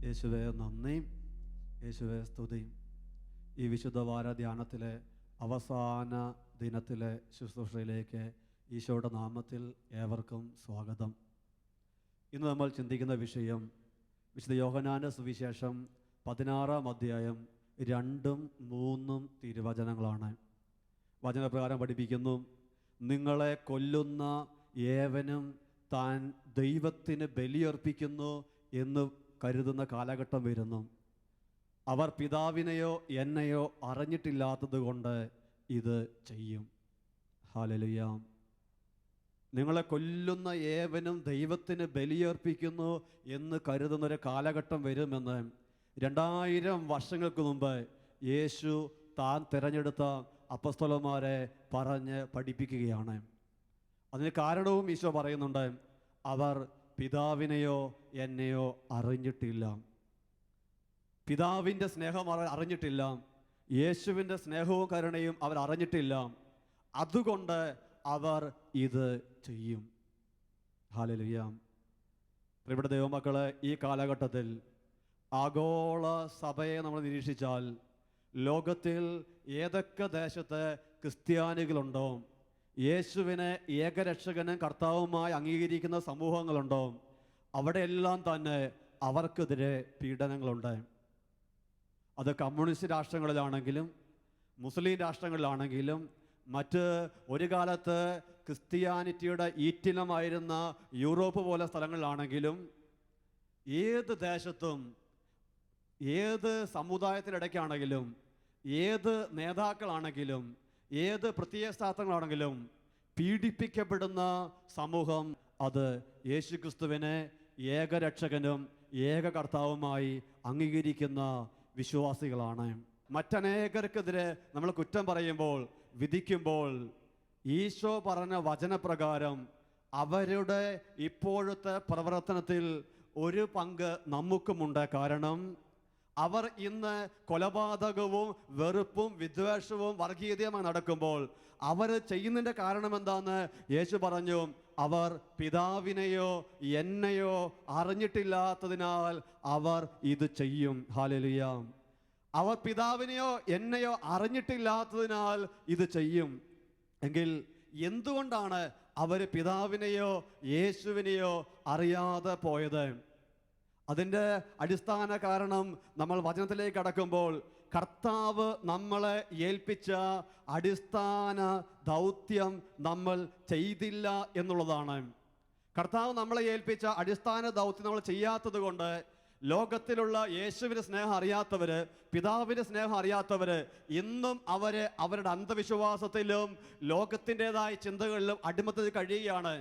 യേശുവേ നന്ദി, യേശുവേ സ്തുതി. ഈ വിശുദ്ധ വാര ധ്യാനത്തിലെ അവസാന ദിനത്തിലെ ശുശ്രൂഷയിലേക്ക് ഈശോയുടെ നാമത്തിൽ ഏവർക്കും സ്വാഗതം. ഇന്ന് നമ്മൾ ചിന്തിക്കുന്ന വിഷയം വിശുദ്ധ യോഹന്നാന്റെ സുവിശേഷം 16-ാം അധ്യായം 2-3 തിരുവചനങ്ങളാണ്. വചനപ്രകാരം പഠിപ്പിക്കുന്നു: നിങ്ങളെ കൊല്ലുന്ന ഏവനും താൻ ദൈവത്തിന് ബലിയർപ്പിക്കുന്നു എന്ന് കരുതുന്ന കാലഘട്ടം വരുന്നു. അവർ പിതാവിനെയോ എന്നെയോ അറിഞ്ഞിട്ടില്ലാത്തത് കൊണ്ട് ഇത് ചെയ്യും. ഹല്ലേലൂയ. നിങ്ങളെ കൊല്ലുന്ന ഏവനും ദൈവത്തിന് ബലിയർപ്പിക്കുന്നു എന്ന് കരുതുന്നൊരു കാലഘട്ടം വരുമെന്ന് 2000 വർഷങ്ങൾക്ക് മുമ്പ് യേശു താൻ തിരഞ്ഞെടുത്ത അപ്പസ്തലന്മാരെ പറഞ്ഞ് പഠിപ്പിക്കുകയാണ്. അതിന് കാരണവും ഈശോ പറയുന്നുണ്ട്: അവർ പിതാവിനെയോ എന്നെയോ അറിഞ്ഞിട്ടില്ല. പിതാവിൻ്റെ സ്നേഹം അവർ അറിഞ്ഞിട്ടില്ല, യേശുവിൻ്റെ സ്നേഹവും കരുണയും അവർ അറിഞ്ഞിട്ടില്ല. അതുകൊണ്ട് അവർ ഇത് ചെയ്യും. ഹല്ലേലൂയ. പ്രിയപ്പെട്ട ദൈവമക്കളെ, ഈ കാലഘട്ടത്തിൽ ആഗോള സഭയെ നമ്മൾ നിരീക്ഷിച്ചാൽ ലോകത്തിൽ ഏതൊക്കെ ദേശത്ത് ക്രിസ്ത്യാനികളുണ്ടോ, യേശുവിനെ ഏകരക്ഷകനും കർത്താവുമായി അംഗീകരിക്കുന്ന സമൂഹങ്ങളുണ്ടോ, അവിടെയെല്ലാം തന്നെ അവർക്കെതിരെ പീഡനങ്ങളുണ്ട്. അത് കമ്മ്യൂണിസ്റ്റ് രാഷ്ട്രങ്ങളിലാണെങ്കിലും മുസ്ലിം രാഷ്ട്രങ്ങളിലാണെങ്കിലും മറ്റ് ഒരു കാലത്ത് ക്രിസ്ത്യാനിറ്റിയുടെ ഈറ്റിലമായിരുന്ന യൂറോപ്പ് പോലെ സ്ഥലങ്ങളിലാണെങ്കിലും ഏത് ദേശത്തും ഏത് സമുദായത്തിനിടയ്ക്കാണെങ്കിലും ഏത് നേതാക്കളാണെങ്കിലും ഏത് പ്രത്യയ സ്ഥാപനങ്ങളാണെങ്കിലും പീഡിപ്പിക്കപ്പെടുന്ന സമൂഹം അത് യേശുക്രിസ്തുവിനെ ഏകരക്ഷകനും ഏക കർത്താവുമായി അംഗീകരിക്കുന്ന വിശ്വാസികളാണ്. മറ്റനേകർക്കെതിരെ നമ്മൾ കുറ്റം പറയുമ്പോൾ, വിധിക്കുമ്പോൾ ഈശോ പറഞ്ഞ വചനപ്രകാരം അവരുടെ ഇപ്പോഴത്തെ പ്രവർത്തനത്തിൽ ഒരു പങ്ക് നമുക്കുമുണ്ട്. കാരണം അവർ ഇന്ന് കൊലപാതകവും വെറുപ്പും വിദ്വേഷവും വർഗീയതയുമായി നടക്കുമ്പോൾ അവർ ചെയ്യുന്നതിൻ്റെ കാരണം എന്താണെന്ന് യേശു പറഞ്ഞു: അവർ പിതാവിനെയോ എന്നെയോ അറിഞ്ഞിട്ടില്ലാത്തതിനാൽ അവർ ഇത് ചെയ്യും. ഹല്ലേലൂയ. അവർ പിതാവിനെയോ എന്നെയോ അറിഞ്ഞിട്ടില്ലാത്തതിനാൽ ഇത് ചെയ്യും. എങ്കിൽ എന്തുകൊണ്ടാണ് അവർ പിതാവിനെയോ യേശുവിനെയോ അറിയാതെ പോയത്? അതിൻ്റെ അടിസ്ഥാന കാരണം നമ്മൾ വചനത്തിലേക്ക് കടക്കുമ്പോൾ കർത്താവ് നമ്മളെ ഏൽപ്പിച്ച അടിസ്ഥാന ദൗത്യം നമ്മൾ ചെയ്തില്ല എന്നുള്ളതാണ്. കർത്താവ് നമ്മളെ ഏൽപ്പിച്ച അടിസ്ഥാന ദൗത്യം നമ്മൾ ചെയ്യാത്തത് കൊണ്ട് ലോകത്തിലുള്ള യേശുവിൻ്റെ സ്നേഹം അറിയാത്തവർ, പിതാവിൻ്റെ സ്നേഹം അറിയാത്തവർ ഇന്നും അവരുടെ അന്ധവിശ്വാസത്തിലും ലോകത്തിൻ്റെതായ ചിന്തകളിലും അടിമത്തിൽ കഴിയുകയാണ്.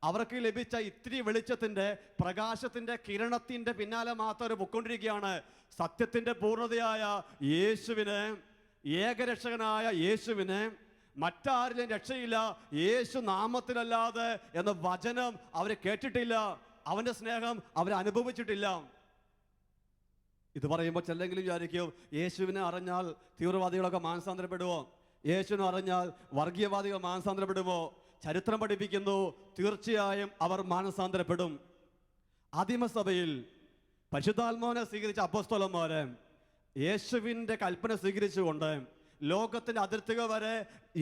അവർക്ക് ലഭിച്ച ഇത്തിരി വെളിച്ചത്തിൻ്റെ പ്രകാശത്തിൻ്റെ കിരണത്തിൻ്റെ പിന്നാലെ മാത്രം പൊയ്ക്കൊണ്ടിരിക്കുകയാണ്. സത്യത്തിൻ്റെ പൂർണ്ണതയായ യേശുവിന്, ഏകരക്ഷകനായ യേശുവിന് മറ്റാരിലും രക്ഷയില്ല, യേശു നാമത്തിലല്ലാതെ എന്ന വചനം അവർ കേട്ടിട്ടില്ല, അവൻ്റെ സ്നേഹം അവർ അനുഭവിച്ചിട്ടില്ല. ഇത് പറയുമ്പോൾ ചിലെങ്കിലും വിചാരിക്കും, യേശുവിനെ അറിഞ്ഞാൽ തീവ്രവാദികളൊക്കെ മാനസാന്തരപ്പെടുമോ? യേശുവിനെ അറിഞ്ഞാൽ വർഗീയവാദികൾ മാനസാന്തരപ്പെടുമോ? ചരിത്രം പഠിപ്പിക്കുന്നു, തീർച്ചയായും അവർ മാനസാന്തരപ്പെടും. ആദിമസഭയിൽ പരിശുദ്ധാത്മാവിനെ സ്വീകരിച്ച അപ്പോസ്തലന്മാര് യേശുവിൻ്റെ കൽപ്പന സ്വീകരിച്ചുകൊണ്ട് ലോകത്തിൻ്റെ അതിർത്തികൾ വരെ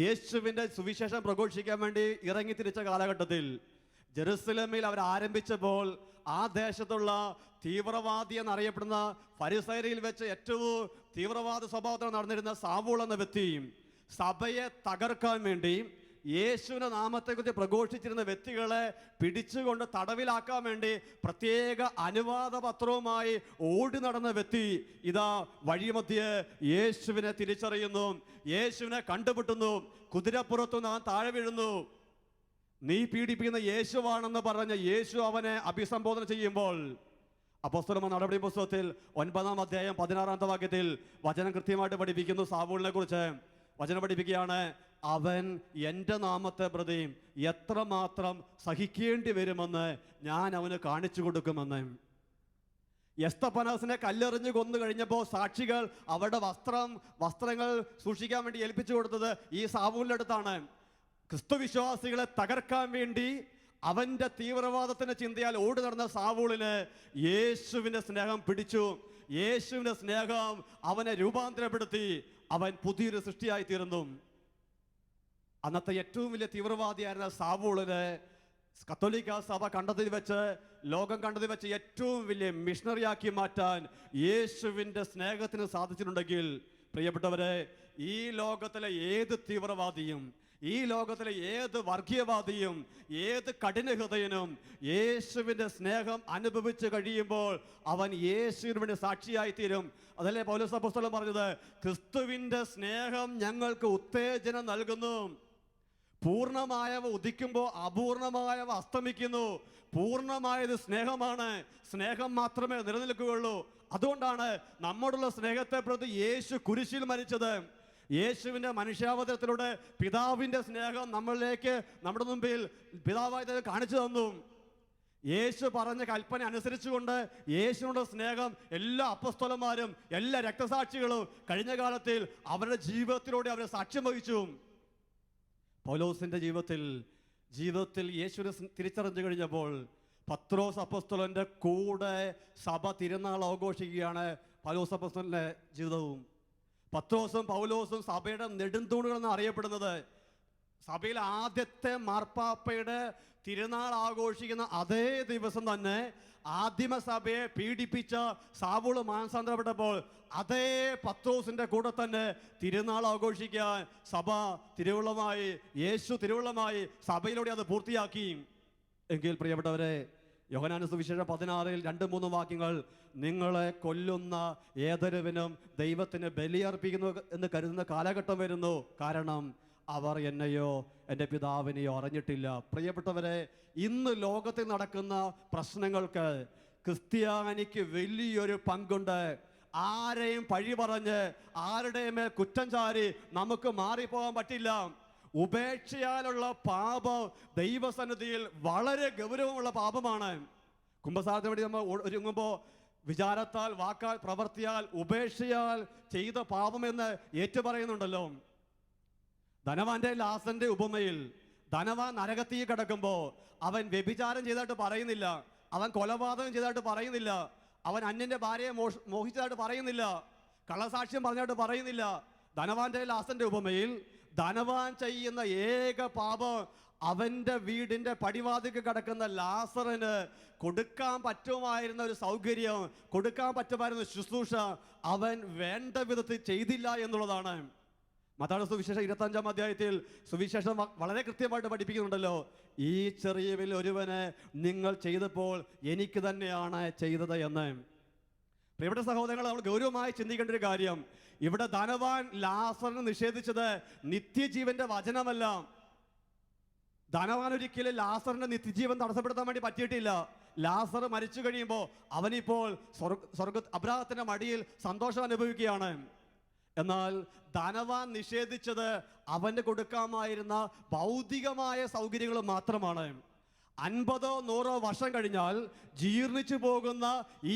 യേശുവിൻ്റെ സുവിശേഷം പ്രഘോഷിക്കാൻ വേണ്ടി ഇറങ്ങി തിരിച്ച കാലഘട്ടത്തിൽ ജെറുസലേമിൽ അവർ ആരംഭിച്ചപ്പോൾ ആ ദേശത്തുള്ള തീവ്രവാദി എന്നറിയപ്പെടുന്ന ഫരിസയരിൽ വെച്ച് ഏറ്റവും തീവ്രവാദ സ്വഭാവത്തിൽ നടന്നിരുന്ന സാവൂൾ എന്ന വ്യക്തിയും സഭയെ തകർക്കാൻ വേണ്ടി യേശുവിൻ്റെ നാമത്തെക്കുറിച്ച് പ്രഘോഷിച്ചിരുന്ന വ്യക്തികളെ പിടിച്ചുകൊണ്ട് തടവിലാക്കാൻ വേണ്ടി പ്രത്യേക അനുവാദ പത്രവുമായി ഓടി നടന്ന വ്യക്തി ഇതാ വഴിമധ്യേ യേശുവിനെ തിരിച്ചറിയുന്നു, യേശുവിനെ കണ്ടുമുട്ടുന്നു. കുതിരപ്പുറത്തു നാം താഴെ വീഴുന്നു. നീ പീഡിപ്പിക്കുന്ന യേശുവാണെന്ന് പറഞ്ഞ് യേശു അവനെ അഭിസംബോധന ചെയ്യുമ്പോൾ അപ്പോസ്തലന്മാർ നടപടി പുസ്തകത്തിൽ 9-ാം അധ്യായം 16-ാമത്തെ വാക്യത്തിൽ വചനം കൃത്യമായിട്ട് പഠിപ്പിക്കുന്നു. സാവൂളിനെ കുറിച്ച് വചനം പഠിപ്പിക്കുകയാണ്: അവൻ എൻ്റെ നാമത്തെ പ്രതി എത്രമാത്രം സഹിക്കേണ്ടി വരുമെന്ന് ഞാൻ അവന് കാണിച്ചു കൊടുക്കുമെന്ന്. എസ്തപ്പനാസിനെ കല്ലെറിഞ്ഞ് കൊന്നു കഴിഞ്ഞപ്പോൾ സാക്ഷികൾ അവരുടെ വസ്ത്രങ്ങൾ സൂക്ഷിക്കാൻ വേണ്ടി ഏൽപ്പിച്ചു കൊടുത്തത് ഈ സാവൂലിൻ്റെ അടുത്താണ്. ക്രിസ്തുവിശ്വാസികളെ തകർക്കാൻ വേണ്ടി അവന്റെ തീവ്രവാദത്തിന്റെ ചിന്തയാൽ ഓടി നടന്ന സാവൂളിന് യേശുവിന്റെ സ്നേഹം പിടിച്ചു. യേശുവിന്റെ സ്നേഹം അവനെ രൂപാന്തരപ്പെടുത്തി. അവൻ പുതിയൊരു സൃഷ്ടിയായി തീർന്നു. അന്നത്തെ ഏറ്റവും വലിയ തീവ്രവാദിയായിരുന്ന സാവൂളിന് കത്തോലിക്ക സഭ കണ്ടതിൽ വെച്ച്, ലോകം കണ്ടതിൽ വെച്ച് ഏറ്റവും വലിയ മിഷണറിയാക്കി മാറ്റാൻ യേശുവിൻ്റെ സ്നേഹത്തിന് സാധിച്ചിട്ടുണ്ടെങ്കിൽ, പ്രിയപ്പെട്ടവരെ, ഈ ലോകത്തിലെ ഏത് തീവ്രവാദിയും, ഈ ലോകത്തിലെ ഏത് വർഗീയവാദിയും, ഏത് കഠിനഹൃദയനും യേശുവിൻ്റെ സ്നേഹം അനുഭവിച്ച് കഴിയുമ്പോൾ അവൻ യേശുവിന് വേണ്ടി സാക്ഷിയായി തീരും. അതല്ലേ പൗലോസ് അപ്പോസ്തലൻ പറഞ്ഞത്, ക്രിസ്തുവിൻ്റെ സ്നേഹം ഞങ്ങൾക്ക് ഉത്തേജനം നൽകുന്നു. പൂർണ്ണമായവ ഉദിക്കുമ്പോൾ അപൂർണമായവ അസ്തമിക്കുന്നു. പൂർണ്ണമായത് സ്നേഹമാണ്. സ്നേഹം മാത്രമേ നിലനിൽക്കുകയുള്ളൂ. അതുകൊണ്ടാണ് നമ്മോടുള്ള സ്നേഹത്തെ പ്രതി യേശു കുരിശിൽ മരിച്ചത്. യേശുവിൻ്റെ മനുഷ്യാവതാരത്തിലൂടെ പിതാവിൻ്റെ സ്നേഹം നമ്മളിലേക്ക്, നമ്മുടെ മുമ്പിൽ പിതാവായി കാണിച്ചു തന്നു. യേശു പറഞ്ഞ കൽപ്പന അനുസരിച്ചുകൊണ്ട് യേശുവിൻ്റെ സ്നേഹം എല്ലാ അപ്പോസ്തലന്മാരും, എല്ലാ രക്തസാക്ഷികളും കഴിഞ്ഞ കാലത്തിൽ അവരുടെ ജീവിതത്തിലൂടെ അവരെ സാക്ഷ്യം വഹിച്ചു. പൗലോസിന്റെ ജീവിതത്തിൽ യേശുവിനെ തിരിച്ചറിഞ്ഞു കഴിഞ്ഞപ്പോൾ പത്രോസ് അപ്പോസ്തലന്റെ കൂടെ സഭ തിരുനാൾ ആഘോഷിക്കുകയാണ്. പൗലോസ് അപ്പോസ്തലന്റെ ജീവിതവും പത്രോസും പൗലോസും സഭയുടെ നെടുന്തൂണുകളെന്ന് അറിയപ്പെടുന്നത്. സഭയിലെ ആദ്യത്തെ മാർപ്പാപ്പയുടെ തിരുനാൾ ആഘോഷിക്കുന്ന അതേ ദിവസം തന്നെ ആദിമസഭയെ പീഡിപ്പിച്ച സാവൂള് മാനസാന്തരപ്പെട്ടപ്പോൾ അതേ പത്രോസിന്റെ കൂടെ തന്നെ തിരുനാൾ ആഘോഷിക്കാൻ സഭ തിരുവുള്ളമായി, യേശു തിരുവുള്ളമായി സഭയിലൂടെ അത് പൂർത്തിയാക്കി. എങ്കിൽ പ്രിയപ്പെട്ടവരെ, യോഹന്നാന്റെ സുവിശേഷം 16 2-3 വാക്യങ്ങൾ, നിങ്ങളെ കൊല്ലുന്ന ഏതൊരുവനും ദൈവത്തിന് ബലിയർപ്പിക്കുന്നു എന്ന് കരുതുന്ന കാലഘട്ടം വരുന്നു, കാരണം അവർ എന്നെയോ എൻ്റെ പിതാവിനെയോ അറിഞ്ഞിട്ടില്ല. പ്രിയപ്പെട്ടവരെ, ഇന്ന് ലോകത്തിൽ നടക്കുന്ന പ്രശ്നങ്ങൾക്ക് ക്രിസ്ത്യാനിക്ക് വലിയൊരു പങ്കുണ്ട്. ആരെയും പഴി പറഞ്ഞ് ആരുടെയും മേൽ കുറ്റം ചാരി നമുക്ക് മാറിപ്പോകാൻ പറ്റില്ല. ഉപേക്ഷയാലുള്ള പാപം ദൈവസന്നിധിയിൽ വളരെ ഗൗരവമുള്ള പാപമാണ്. കുമ്പസാരത്തിന് വേണ്ടി നമ്മൾ ഒരുങ്ങുമ്പോൾ വിചാരത്താൽ, വാക്കാൽ, പ്രവർത്തിയാൽ, ഉപേക്ഷയാൽ ചെയ്ത പാപമെന്ന് ഏറ്റുപറയുന്നുണ്ടല്ലോ. ധനവാന്റെ ലാസന്റെ ഉപമയിൽ ധനവാൻ നരകത്തീ കിടക്കുമ്പോൾ അവൻ വ്യഭിചാരം ചെയ്തതായിട്ട് പറയുന്നില്ല, അവൻ കൊലപാതകം ചെയ്തതായിട്ട് പറയുന്നില്ല, അവൻ അന്യന്റെ ഭാര്യയെ മോഹിച്ചതായിട്ട് പറയുന്നില്ല, കള്ളസാക്ഷ്യം പറഞ്ഞതായിട്ട് പറയുന്നില്ല. ധനവാന്റെ ലാസന്റെ ഉപമയിൽ ധനവാൻ ചെയ്യുന്ന ഏക പാപം അവന്റെ വീടിന്റെ പടിവാതിക്ക് കിടക്കുന്ന ലാസറിന് കൊടുക്കാൻ പറ്റുമായിരുന്ന ഒരു സൗകര്യം, കൊടുക്കാൻ പറ്റുമായിരുന്ന ശുശ്രൂഷ അവൻ വേണ്ട വിധത്തിൽ ചെയ്തില്ല എന്നുള്ളതാണ്. മത്തായിയുടെ സുവിശേഷം 25-ാം അധ്യായത്തിൽ സുവിശേഷം വളരെ കൃത്യമായിട്ട് പഠിപ്പിക്കുന്നുണ്ടല്ലോ, ഈ ചെറിയവരിൽ ഒരുവന് നിങ്ങൾ ചെയ്തപ്പോൾ എനിക്ക് തന്നെയാണ് ചെയ്തത് എന്ന്. പ്രിയപ്പെട്ട സഹോദരങ്ങൾ, നമ്മൾ ഗൗരവമായി ചിന്തിക്കേണ്ട ഒരു കാര്യം, ഇവിടെ ധനവാൻ ലാസറിന് നിഷേധിച്ചത് നിത്യജീവന്റെ വചനമല്ല. ധനവാൻ ഒരിക്കലും ലാസറിന്റെ നിത്യജീവൻ തടസ്സപ്പെടുത്താൻ വേണ്ടി പറ്റിയിട്ടില്ല. ലാസർ മരിച്ചു കഴിയുമ്പോൾ അവനിപ്പോൾ അബ്രാഹത്തിന്റെ മടിയിൽ സന്തോഷം അനുഭവിക്കുകയാണ്. എന്നാൽ ധനവാൻ നിഷേധിച്ചത് അവന് കൊടുക്കാമായിരുന്ന ഭൗതികമായ സൗകര്യങ്ങൾ മാത്രമാണ്. 50-100 വർഷം കഴിഞ്ഞാൽ ജീർണിച്ചു പോകുന്ന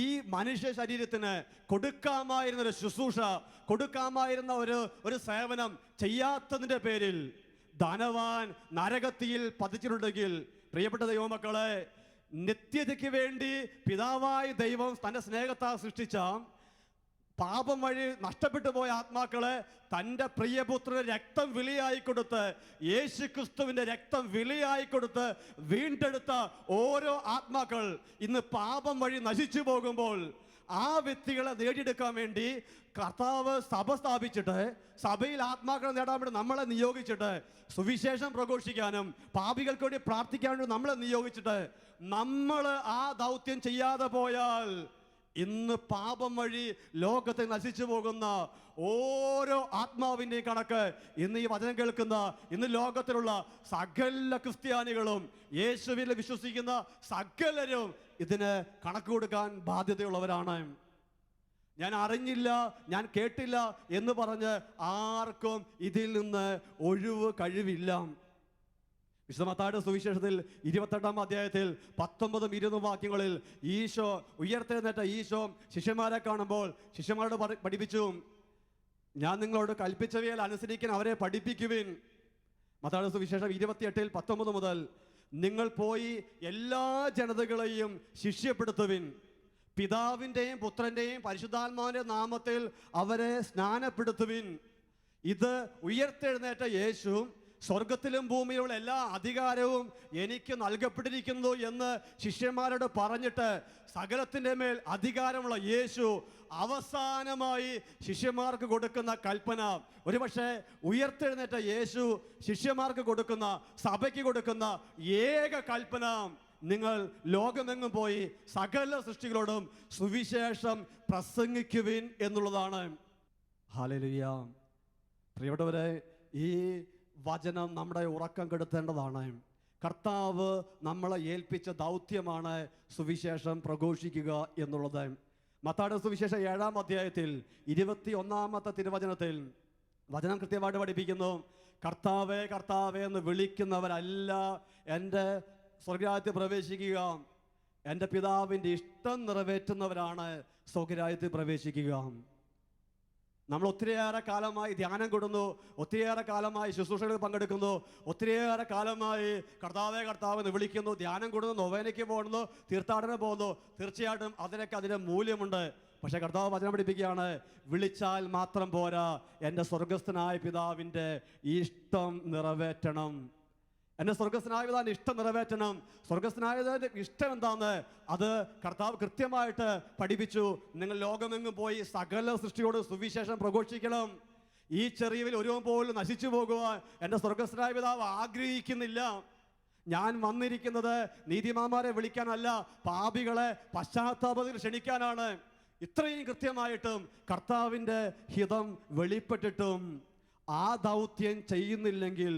ഈ മനുഷ്യ ശരീരത്തിന് കൊടുക്കാമായിരുന്ന ഒരു ശുശ്രൂഷ, കൊടുക്കാമായിരുന്ന ഒരു സേവനം ചെയ്യാത്തതിൻ്റെ പേരിൽ ധനവാൻ നരകത്തിയിൽ പതിച്ചിട്ടുണ്ടെങ്കിൽ, പ്രിയപ്പെട്ട ദൈവമക്കളെ, നിത്യതയ്ക്ക് വേണ്ടി പിതാവായ ദൈവം തൻ്റെ സ്നേഹത്താൽ സൃഷ്ടിച്ച പാപം വഴി നഷ്ടപ്പെട്ടു പോയ ആത്മാക്കളെ തൻ്റെ പ്രിയപുത്രന് രക്തം വിലയായി കൊടുത്ത്, യേശു ക്രിസ്തുവിൻ്റെ രക്തം വിലയായി കൊടുത്ത് വീണ്ടെടുത്ത ഓരോ ആത്മാക്കൾ ഇന്ന് പാപം വഴി നശിച്ചു പോകുമ്പോൾ ആ വ്യക്തികളെ നേടിയെടുക്കാൻ വേണ്ടി കർത്താവ് സഭ സ്ഥാപിച്ചിട്ട്, സഭയിൽ ആത്മാക്കളെ നേടാൻ വേണ്ടി നമ്മളെ നിയോഗിച്ചിട്ട്, സുവിശേഷം പ്രഘോഷിക്കാനും പാപികൾക്ക് വേണ്ടി പ്രാർത്ഥിക്കാൻ വേണ്ടി നമ്മളെ നിയോഗിച്ചിട്ട് നമ്മൾ ആ ദൗത്യം ചെയ്യാതെ പോയാൽ ഇന്ന് പാപം വഴി ലോകത്തെ നശിച്ചു പോകുന്ന ഓരോ ആത്മാവിൻ്റെയും കണക്ക് ഇന്ന് ഈ വചനം കേൾക്കുന്ന, ഇന്ന് ലോകത്തിലുള്ള സകല ക്രിസ്ത്യാനികളും, യേശുവിൽ വിശ്വസിക്കുന്ന സകലരും ഇതിന് കണക്ക് കൊടുക്കാൻ ബാധ്യതയുള്ളവരാണ്. ഞാൻ അറിഞ്ഞില്ല, ഞാൻ കേട്ടില്ല എന്ന് പറഞ്ഞ് ആർക്കും ഇതിൽ നിന്ന് ഒഴിവ് കഴിവില്ല. വിശുദ്ധ മത്തായിയുടെ സുവിശേഷത്തിൽ 28-ാം അധ്യായത്തിൽ 19-20 വാക്യങ്ങളിൽ ഈശോ ഉയർത്തെഴുന്നേറ്റ ഈശോ ശിഷ്യന്മാരെ കാണുമ്പോൾ ശിഷ്യന്മാരോട് പഠിപ്പിച്ചു, ഞാൻ നിങ്ങളോട് കൽപ്പിച്ചവയിൽ അനുസരിക്കാൻ അവരെ പഠിപ്പിക്കുവിൻ. മത്തായിയുടെ സുവിശേഷം 28-19 മുതൽ, നിങ്ങൾ പോയി എല്ലാ ജനതകളെയും ശിഷ്യപ്പെടുത്തുവിൻ, പിതാവിൻ്റെയും പുത്രൻ്റെയും പരിശുദ്ധാത്മാവിൻ്റെ നാമത്തിൽ അവരെ സ്നാനപ്പെടുത്തുവിൻ. ഇത് ഉയർത്തെഴുന്നേറ്റ യേശു സ്വർഗത്തിലും ഭൂമിയിലുള്ള എല്ലാ അധികാരവും എനിക്ക് നൽകപ്പെട്ടിരിക്കുന്നു എന്ന് ശിഷ്യന്മാരോട് പറഞ്ഞിട്ട് സകലത്തിൻ്റെ മേൽ അധികാരമുള്ള യേശു അവസാനമായി ശിഷ്യന്മാർക്ക് കൊടുക്കുന്ന കൽപ്പന, ഒരുപക്ഷെ ഉയർത്തെഴുന്നേറ്റ യേശു ശിഷ്യന്മാർക്ക് കൊടുക്കുന്ന, സഭയ്ക്ക് കൊടുക്കുന്ന ഏക കൽപ്പന, നിങ്ങൾ ലോകമെങ്ങും പോയി സകല സൃഷ്ടികളോടും സുവിശേഷം പ്രസംഗിക്കുവിൻ എന്നുള്ളതാണ്. ഹല്ലേലൂയ. പ്രിയപ്പെട്ടവരെ, ഈ വചനം നമ്മുടെ ഉറക്കം കെടുത്തേണ്ടതാണ്. കർത്താവ് നമ്മളെ ഏൽപ്പിച്ച ദൗത്യമാണ് സുവിശേഷം പ്രഘോഷിക്കുക എന്നുള്ളത്. മത്തായിയുടെ സുവിശേഷം 7-ാം അധ്യായത്തിൽ 21-ാമത്തെ തിരുവചനത്തിൽ വചനം കൃത്യമായിട്ട് പഠിപ്പിക്കുന്നു, കർത്താവേ കർത്താവേ എന്ന് വിളിക്കുന്നവരല്ല എൻ്റെ സ്വർഗ്ഗരാജ്യത്തിൽ പ്രവേശിക്കുക, എൻ്റെ പിതാവിൻ്റെ ഇഷ്ടം നിറവേറ്റുന്നവരാണ് സ്വർഗ്ഗരാജ്യത്തിൽ പ്രവേശിക്കുക. നമ്മൾ ഒത്തിരിയേറെ കാലമായി ധ്യാനം കൊടുക്കുന്നു, ഒത്തിരിയേറെ കാലമായി ശുശ്രൂഷകളിൽ പങ്കെടുക്കുന്നു, ഒത്തിരിയേറെ കാലമായി കർത്താവേ കർത്താവ് എന്ന് വിളിക്കുന്നു, ധ്യാനം കൊടുന്നു, നൊവേനയ്ക്ക് പോകുന്നു, തീർത്ഥാടനം പോകുന്നു. തീർച്ചയായിട്ടും അതിൻ്റെ മൂല്യമുണ്ട്. പക്ഷേ കർത്താവ് വചനം പഠിപ്പിക്കുകയാണ്, വിളിച്ചാൽ മാത്രം പോരാ, എൻ്റെ സ്വർഗസ്ഥനായ പിതാവിൻ്റെ ഇഷ്ടം നിറവേറ്റണം. എൻ്റെ സ്വർഗസ്ഥനായ പിതാവിൻ്റെ ഇഷ്ടം നിറവേറ്റണം. സ്വർഗസ്ഥനായതിൻ്റെ ഇഷ്ടം എന്താന്ന് അത് കർത്താവ് കൃത്യമായിട്ട് പഠിപ്പിച്ചു. നിങ്ങൾ ലോകമെങ്ങും പോയി സകല സൃഷ്ടിയോട് സുവിശേഷം പ്രഘോഷിക്കണം. ഈ ചെറിയവിൽ ഒരുവൻ പോലും നശിച്ചു പോകുവാൻ എൻ്റെ സ്വർഗസ്ഥനായ പിതാവ് ആഗ്രഹിക്കുന്നില്ല. ഞാൻ വന്നിരിക്കുന്നത് നീതിമാന്മാരെ വിളിക്കാനല്ല, പാപികളെ പശ്ചാത്താപത്തിൽ ക്ഷണിക്കാനാണ്. ഇത്രയും കൃത്യമായിട്ടും കർത്താവിൻ്റെ ഹിതം വെളിപ്പെട്ടിട്ടും ആ ദൗത്യം ചെയ്യുന്നില്ലെങ്കിൽ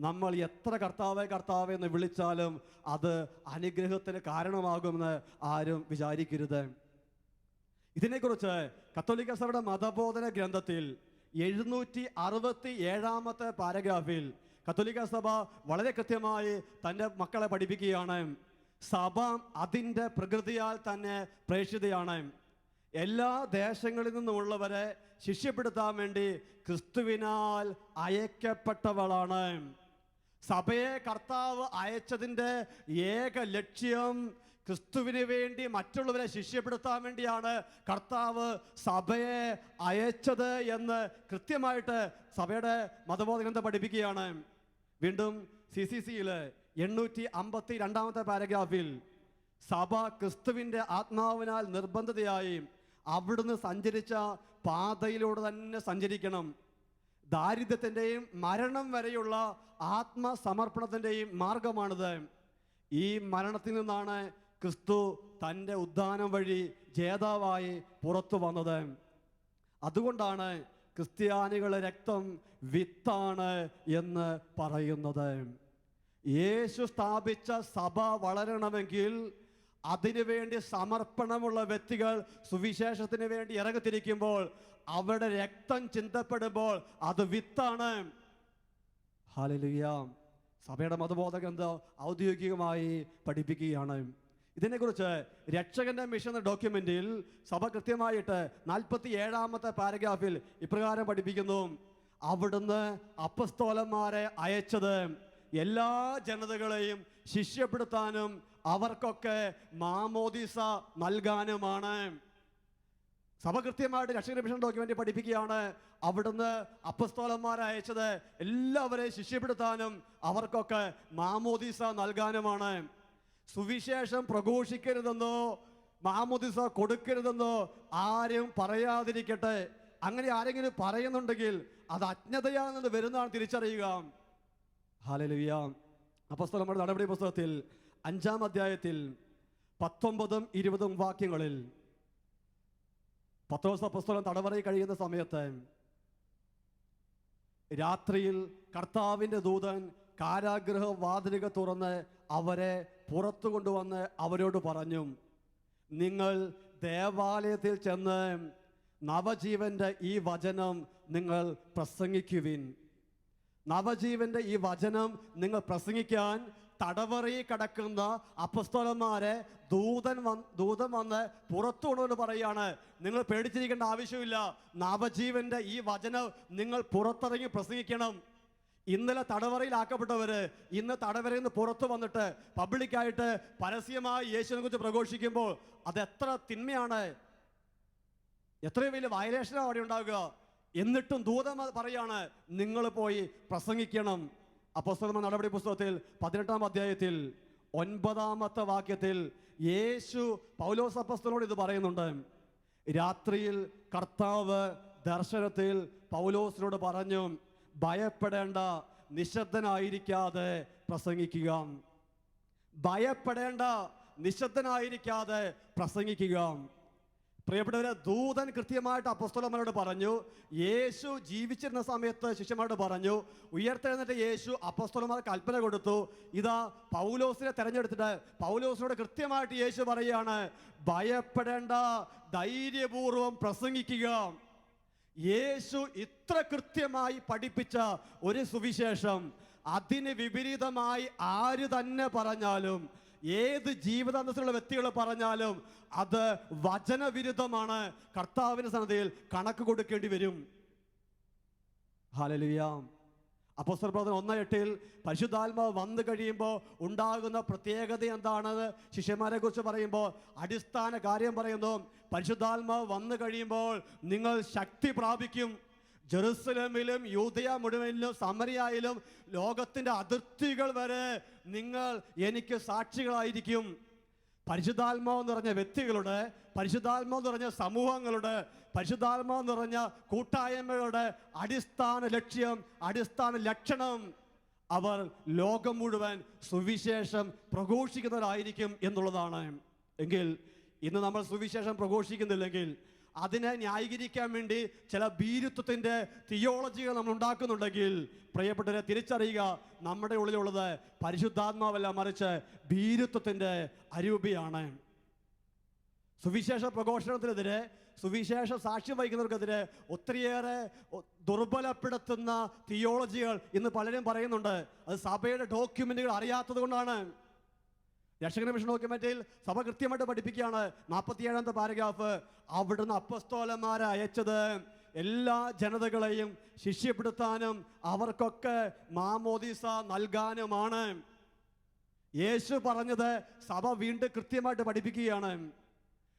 നമ്മൾ എത്ര കർത്താവേ കർത്താവേ എന്ന് വിളിച്ചാലും അത് അനുഗ്രഹത്തിന് കാരണമാകുമെന്ന് ആരും വിചാരിക്കരുത്. ഇതിനെക്കുറിച്ച് കത്തോലിക്ക സഭയുടെ മതബോധന ഗ്രന്ഥത്തിൽ 767-ാമത്തെ പാരഗ്രാഫിൽ കത്തോലിക്ക സഭ വളരെ കൃത്യമായി തൻ്റെ മക്കളെ പഠിപ്പിക്കുകയാണ്. സഭ അതിൻ്റെ പ്രകൃതിയാൽ തന്നെ പ്രേക്ഷിതയാണ്. എല്ലാ ദേശങ്ങളിൽ നിന്നുമുള്ളവരെ ശിഷ്യപ്പെടുത്താൻ വേണ്ടി ക്രിസ്തുവിനാൽ അയക്കപ്പെട്ടവളാണ്. സഭയെ കർത്താവ് അയച്ചതിൻ്റെ ഏക ലക്ഷ്യം ക്രിസ്തുവിന് വേണ്ടി മറ്റുള്ളവരെ ശിഷ്യപ്പെടുത്താൻ വേണ്ടിയാണ് കർത്താവ് സഭയെ അയച്ചത് എന്ന് കൃത്യമായിട്ട് സഭയുടെ മതബോധ ഗ്രന്ഥം പഠിപ്പിക്കുകയാണ്. വീണ്ടും CCCയിൽ 852-ാമത്തെ പാരഗ്രാഫിൽ സഭ ക്രിസ്തുവിൻ്റെ ആത്മാവിനാൽ നിർബന്ധിതയായി അവിടുന്ന് സഞ്ചരിച്ച പാതയിലൂടെ തന്നെ സഞ്ചരിക്കണം. ദാരിദ്ര്യത്തിൻ്റെയും മരണം വരെയുള്ള ആത്മസമർപ്പണത്തിൻ്റെയും മാർഗമാണിത്. ഈ മരണത്തിൽ നിന്നാണ് ക്രിസ്തു തൻ്റെ ഉദ്ധാനം വഴി ജേതാവായി പുറത്തു വന്നത്. അതുകൊണ്ടാണ് ക്രിസ്ത്യാനികളുടെ രക്തം വിത്താണ് എന്ന് പറയുന്നത്. യേശു സ്ഥാപിച്ച സഭ വളരണമെങ്കിൽ അതിനുവേണ്ടി സമർപ്പണമുള്ള വ്യക്തികൾ സുവിശേഷത്തിന് വേണ്ടി ഇറങ്ങിത്തിരിക്കുമ്പോൾ അവരുടെ രക്തം ചിന്തപ്പെടുമ്പോൾ അത് വിത്താണ്. ഹല്ലേലൂയ. സഭയുടെ മതബോധ ഗ്രന്ഥം ഔദ്യോഗികമായി പഠിപ്പിക്കുകയാണ്. ഇതിനെക്കുറിച്ച് രക്ഷകന്റെ മിഷൻ എന്ന ഡോക്യുമെന്റിൽ സഭ കൃത്യമായിട്ട് 47-ാമത്തെ പാരഗ്രാഫിൽ ഇപ്രകാരം പഠിപ്പിക്കുന്നു, അവിടുന്ന് അപ്പസ്തോലന്മാരെ അയച്ചത് എല്ലാ ജനതകളെയും ശിഷ്യപ്പെടുത്താനും അവർക്കൊക്കെ മാമോദിസ നൽകാനുമാണ്. സഭ കൃത്യമായിട്ട് രക്ഷകന്റെ മിഷൻ ഡോക്യുമെന്റ് പഠിപ്പിക്കുകയാണ്, അവിടുന്ന് അപ്പസ്തോലന്മാരെ അയച്ചത് എല്ലാവരെയും ശിഷ്യപ്പെടുത്താനും അവർക്കൊക്കെ മാമോദിസ നൽകാനുമാണ്. സുവിശേഷം പ്രഘോഷിക്കരുതെന്നോ മാമോദിസ കൊടുക്കരുതെന്നോ ആരും പറയാതിരിക്കട്ടെ. അങ്ങനെ ആരെങ്കിലും പറയുന്നുണ്ടെങ്കിൽ അത് അജ്ഞതയാൽ നിന്ന് വരുന്നതാണ് തിരിച്ചറിയുക. ഹല്ലേലൂയ. അപ്പോസ്തലന്മാരുടെ നടപടി പുസ്തകത്തിൽ 5-ാം അധ്യായത്തിൽ 19ഉം 20ഉം വാക്യങ്ങളിൽ പത്രോസ് അപ്പോസ്തലൻ തടവറയിൽ കഴിയുന്ന സമയത്ത് രാത്രിയിൽ കർത്താവിൻ്റെ ദൂതൻ കാരാഗൃഹ വാതിലുകൾ തുറന്ന് അവരെ പുറത്തു കൊണ്ടുവന്ന് അവരോട് പറഞ്ഞു, നിങ്ങൾ ദേവാലയത്തിൽ ചെന്ന് നവജീവന്റെ ഈ വചനം നിങ്ങൾ പ്രസംഗിക്കുവിൻ. നവജീവന്റെ ഈ വചനം നിങ്ങൾ പ്രസംഗിക്കാൻ തടവറയിൽ കിടക്കുന്ന അപ്പസ്തോലന്മാരെ ദൂതൻ വന്ന് പുറത്തു കൊണ്ടുവന്ന് പറയാണ്, നിങ്ങൾ പേടിച്ചിരിക്കേണ്ട ആവശ്യമില്ല, നവജീവന്റെ ഈ വചനം നിങ്ങൾ പുറത്തിറങ്ങി പ്രസംഗിക്കണം. ഇന്നലെ തടവറയിലാക്കപ്പെട്ടവര് ഇന്ന് തടവറയിൽ നിന്ന് പുറത്തു വന്നിട്ട് പബ്ലിക്കായിട്ട് പരസ്യമായി യേശുവിനെ കുറിച്ച് പ്രഘോഷിക്കുമ്പോൾ അത് എത്ര തിന്മയാണ്, എത്രയോ വലിയ വയലേഷനാണ് അവിടെ ഉണ്ടാകുക. എന്നിട്ടും ദൂതൻ പറയാണ്, നിങ്ങൾ പോയി പ്രസംഗിക്കണം. അപ്പോസ്തലന്മാരുടെ നടപടി പുസ്തകത്തിൽ 18-ാം അധ്യായത്തിൽ 9-ാമത്തെ വാക്യത്തിൽ യേശു പൗലോസ് അപ്പോസ്തലനോട് ഇത് പറയുന്നുണ്ട്. രാത്രിയിൽ കർത്താവ് ദർശനത്തിൽ പൗലോസിനോട് പറഞ്ഞു, ഭയപ്പെടേണ്ട, നിശബ്ദനായിരിക്കാതെ പ്രസംഗിക്കുക. ഭയപ്പെടേണ്ട, നിശബ്ദനായിരിക്കാതെ പ്രസംഗിക്കുക. പ്രിയപ്പെട്ടവരെ, ദൂതൻ കൃത്യമായിട്ട് അപ്പോസ്തലന്മാരോട് പറഞ്ഞു. യേശു ജീവിച്ചിരുന്ന സമയത്ത് ശിഷ്യന്മാരോട് പറഞ്ഞു. ഉയർത്തെഴുന്നേറ്റ് യേശു അപ്പോസ്തലന്മാർക്ക് കൽപ്പന കൊടുത്തു. ഇതാ പൗലോസിനെ തെരഞ്ഞെടുത്തിട്ട് പൗലോസിനോട് കൃത്യമായിട്ട് യേശു പറയുകയാണ്, ഭയപ്പെടേണ്ട, ധൈര്യപൂർവം പ്രസംഗിക്കുക. യേശു ഇത്ര കൃത്യമായി പഠിപ്പിച്ച ഒരു സുവിശേഷം അതിന് വിപരീതമായി ആര് തന്നെ പറഞ്ഞാലും, ഏത് ജീവിതാന്തസ്സിലുള്ള വ്യക്തികൾ പറഞ്ഞാലും അത് വചനവിരുദ്ധമാണ്. കർത്താവിന്റെ സന്നിധിയിൽ കണക്ക് കൊടുക്കേണ്ടി വരും. ഹല്ലേലൂയ. അപ്പോസ്തല പ്രവർത്തനം 1:8 പരിശുദ്ധാത്മാവ് വന്നു കഴിയുമ്പോൾ ഉണ്ടാകുന്ന പ്രത്യേകത എന്താണെന്ന് ശിഷ്യന്മാരെ കുറിച്ച് പറയുമ്പോൾ അടിസ്ഥാന കാര്യം പറയുന്നു. പരിശുദ്ധാത്മാവ് വന്നു കഴിയുമ്പോൾ നിങ്ങൾ ശക്തി പ്രാപിക്കും. ജെറുസലേമിലും യൂദയ മുഴുവനിലും സമരിയായിലും ലോകത്തിന്റെ അതിർത്തികൾ വരെ നിങ്ങൾ എനിക്ക് സാക്ഷികളായിരിക്കും. പരിശുദ്ധാത്മാവ് നിറഞ്ഞ വ്യക്തികളുടെ, പരിശുദ്ധാത്മാവ് നിറഞ്ഞ സമൂഹങ്ങളുടെ, പരിശുദ്ധാത്മാവ് നിറഞ്ഞ കൂട്ടായ്മകളുടെ അടിസ്ഥാന ലക്ഷ്യം, അടിസ്ഥാന ലക്ഷണം അവർ ലോകം മുഴുവൻ സുവിശേഷം പ്രഘോഷിക്കുന്നവരായിരിക്കും എന്നുള്ളതാണ്. എങ്കിൽ ഇന്ന് നമ്മൾ സുവിശേഷം പ്രഘോഷിക്കുന്നില്ലെങ്കിൽ അതിനെ ന്യായീകരിക്കാൻ വേണ്ടി ചില ഭീരുത്വത്തിൻ്റെ തിയോളജികൾ നമ്മൾ ഉണ്ടാക്കുന്നുണ്ടെങ്കിൽ പ്രിയപ്പെട്ടവരെ തിരിച്ചറിയുക, നമ്മുടെ ഉള്ളിലുള്ളത് പരിശുദ്ധാത്മാവല്ല, മറിച്ച് ഭീരുത്വത്തിൻ്റെ അരൂപിയാണ്. സുവിശേഷ പ്രഘോഷണത്തിനെതിരെ, സുവിശേഷ സാക്ഷ്യം വഹിക്കുന്നവർക്കെതിരെ ഒത്തിരിയേറെ ദുർബലപ്പെടുത്തുന്ന തിയോളജികൾ ഇന്ന് പലരും പറയുന്നുണ്ട്. അത് സഭയുടെ ഡോക്യുമെന്റുകൾ അറിയാത്തത് കൊണ്ടാണ്. രക്ഷകന മിഷൻ ഡോക്യുമെന്റിൽ സഭ കൃത്യമായിട്ട് പഠിപ്പിക്കുകയാണ്. 47-ാമത്തെ പാരഗ്രാഫ്, അവിടുന്ന് അപ്പസ്തോലന്മാരെ അയച്ചത് എല്ലാ ജനതകളെയും ശിഷ്യപ്പെടുത്താനും അവർക്കൊക്കെ മാമോദീസ നൽകാനുമാണ്. യേശു പറഞ്ഞത് സഭ വീണ്ടും കൃത്യമായിട്ട് പഠിപ്പിക്കുകയാണ്.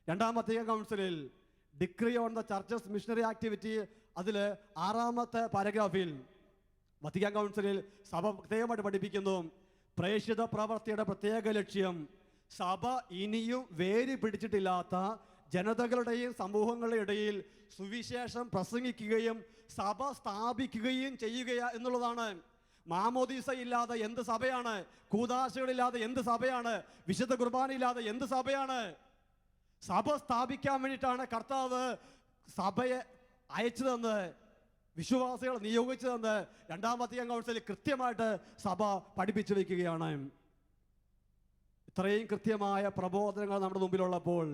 2-ാം വത്തിക്കാൻ കൗൺസിലിൽ decree on the churches missionary activity, അതിൽ 6-ാമത്തെ പാരഗ്രാഫിൽ വത്തിക്കാൻ കൗൺസിലിൽ സഭ പ്രത്യേകമായിട്ട് പഠിപ്പിക്കുന്നു. പ്രേക്ഷിത പ്രവർത്തിയുടെ പ്രത്യേക ലക്ഷ്യം സഭ ഇനിയും വേര് പിടിച്ചിട്ടില്ലാത്ത ജനതകളുടെയും സമൂഹങ്ങളുടെ ഇടയിൽ സുവിശേഷം പ്രസംഗിക്കുകയും സഭ സ്ഥാപിക്കുകയും ചെയ്യുക എന്നുള്ളതാണ്. മാമോദീസ ഇല്ലാതെ എന്ത് സഭയാണ്? കൂദാശകളില്ലാതെ എന്ത് സഭയാണ്? വിശുദ്ധ കുർബാനയില്ലാതെ എന്ത് സഭയാണ്? സഭ സ്ഥാപിക്കാൻ വേണ്ടിയിട്ടാണ് കർത്താവ് സഭയെ അയച്ചതെന്ന്, വിശ്വാസികൾ നിയോഗിച്ചതെന്ന് 2-ാം വത്തിക്കാൻ കൗൺസിൽ കൃത്യമായിട്ട് സഭ പഠിപ്പിച്ചു വയ്ക്കുകയാണ്. ഇത്രയും കൃത്യമായ പ്രബോധനങ്ങൾ നമ്മുടെ മുമ്പിലുള്ളപ്പോൾ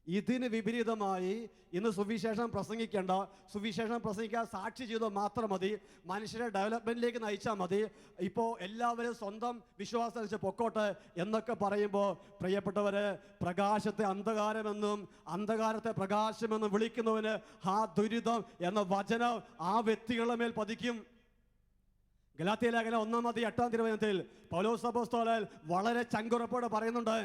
ഇതിന് വിപരീതമായി ഇന്ന് സുവിശേഷം പ്രസംഗിക്കേണ്ട, സുവിശേഷം പ്രസംഗിക്കാൻ സാക്ഷി ചെയ്താൽ മാത്രം മതി, മനുഷ്യരെ ഡെവലപ്മെന്റിലേക്ക് നയിച്ചാൽ മതി, ഇപ്പോൾ എല്ലാവരും സ്വന്തം വിശ്വാസം വെച്ച് പൊക്കോട്ടെ എന്നൊക്കെ പറയുമ്പോൾ പ്രിയപ്പെട്ടവരെ, പ്രകാശത്തെ അന്ധകാരമെന്നും അന്ധകാരത്തെ പ്രകാശമെന്നും വിളിക്കുന്നവന് ആ ദുരിതം എന്ന വചനം ആ വ്യക്തികളുടെ മേൽ പതിക്കും. ഗലാത്യ ലേഖനം 1-8 തിരുവചനത്തിൽ പൗലോസ് അപ്പോസ്തലൻ വളരെ ചങ്കുറപ്പോടെ പറയുന്നുണ്ട്,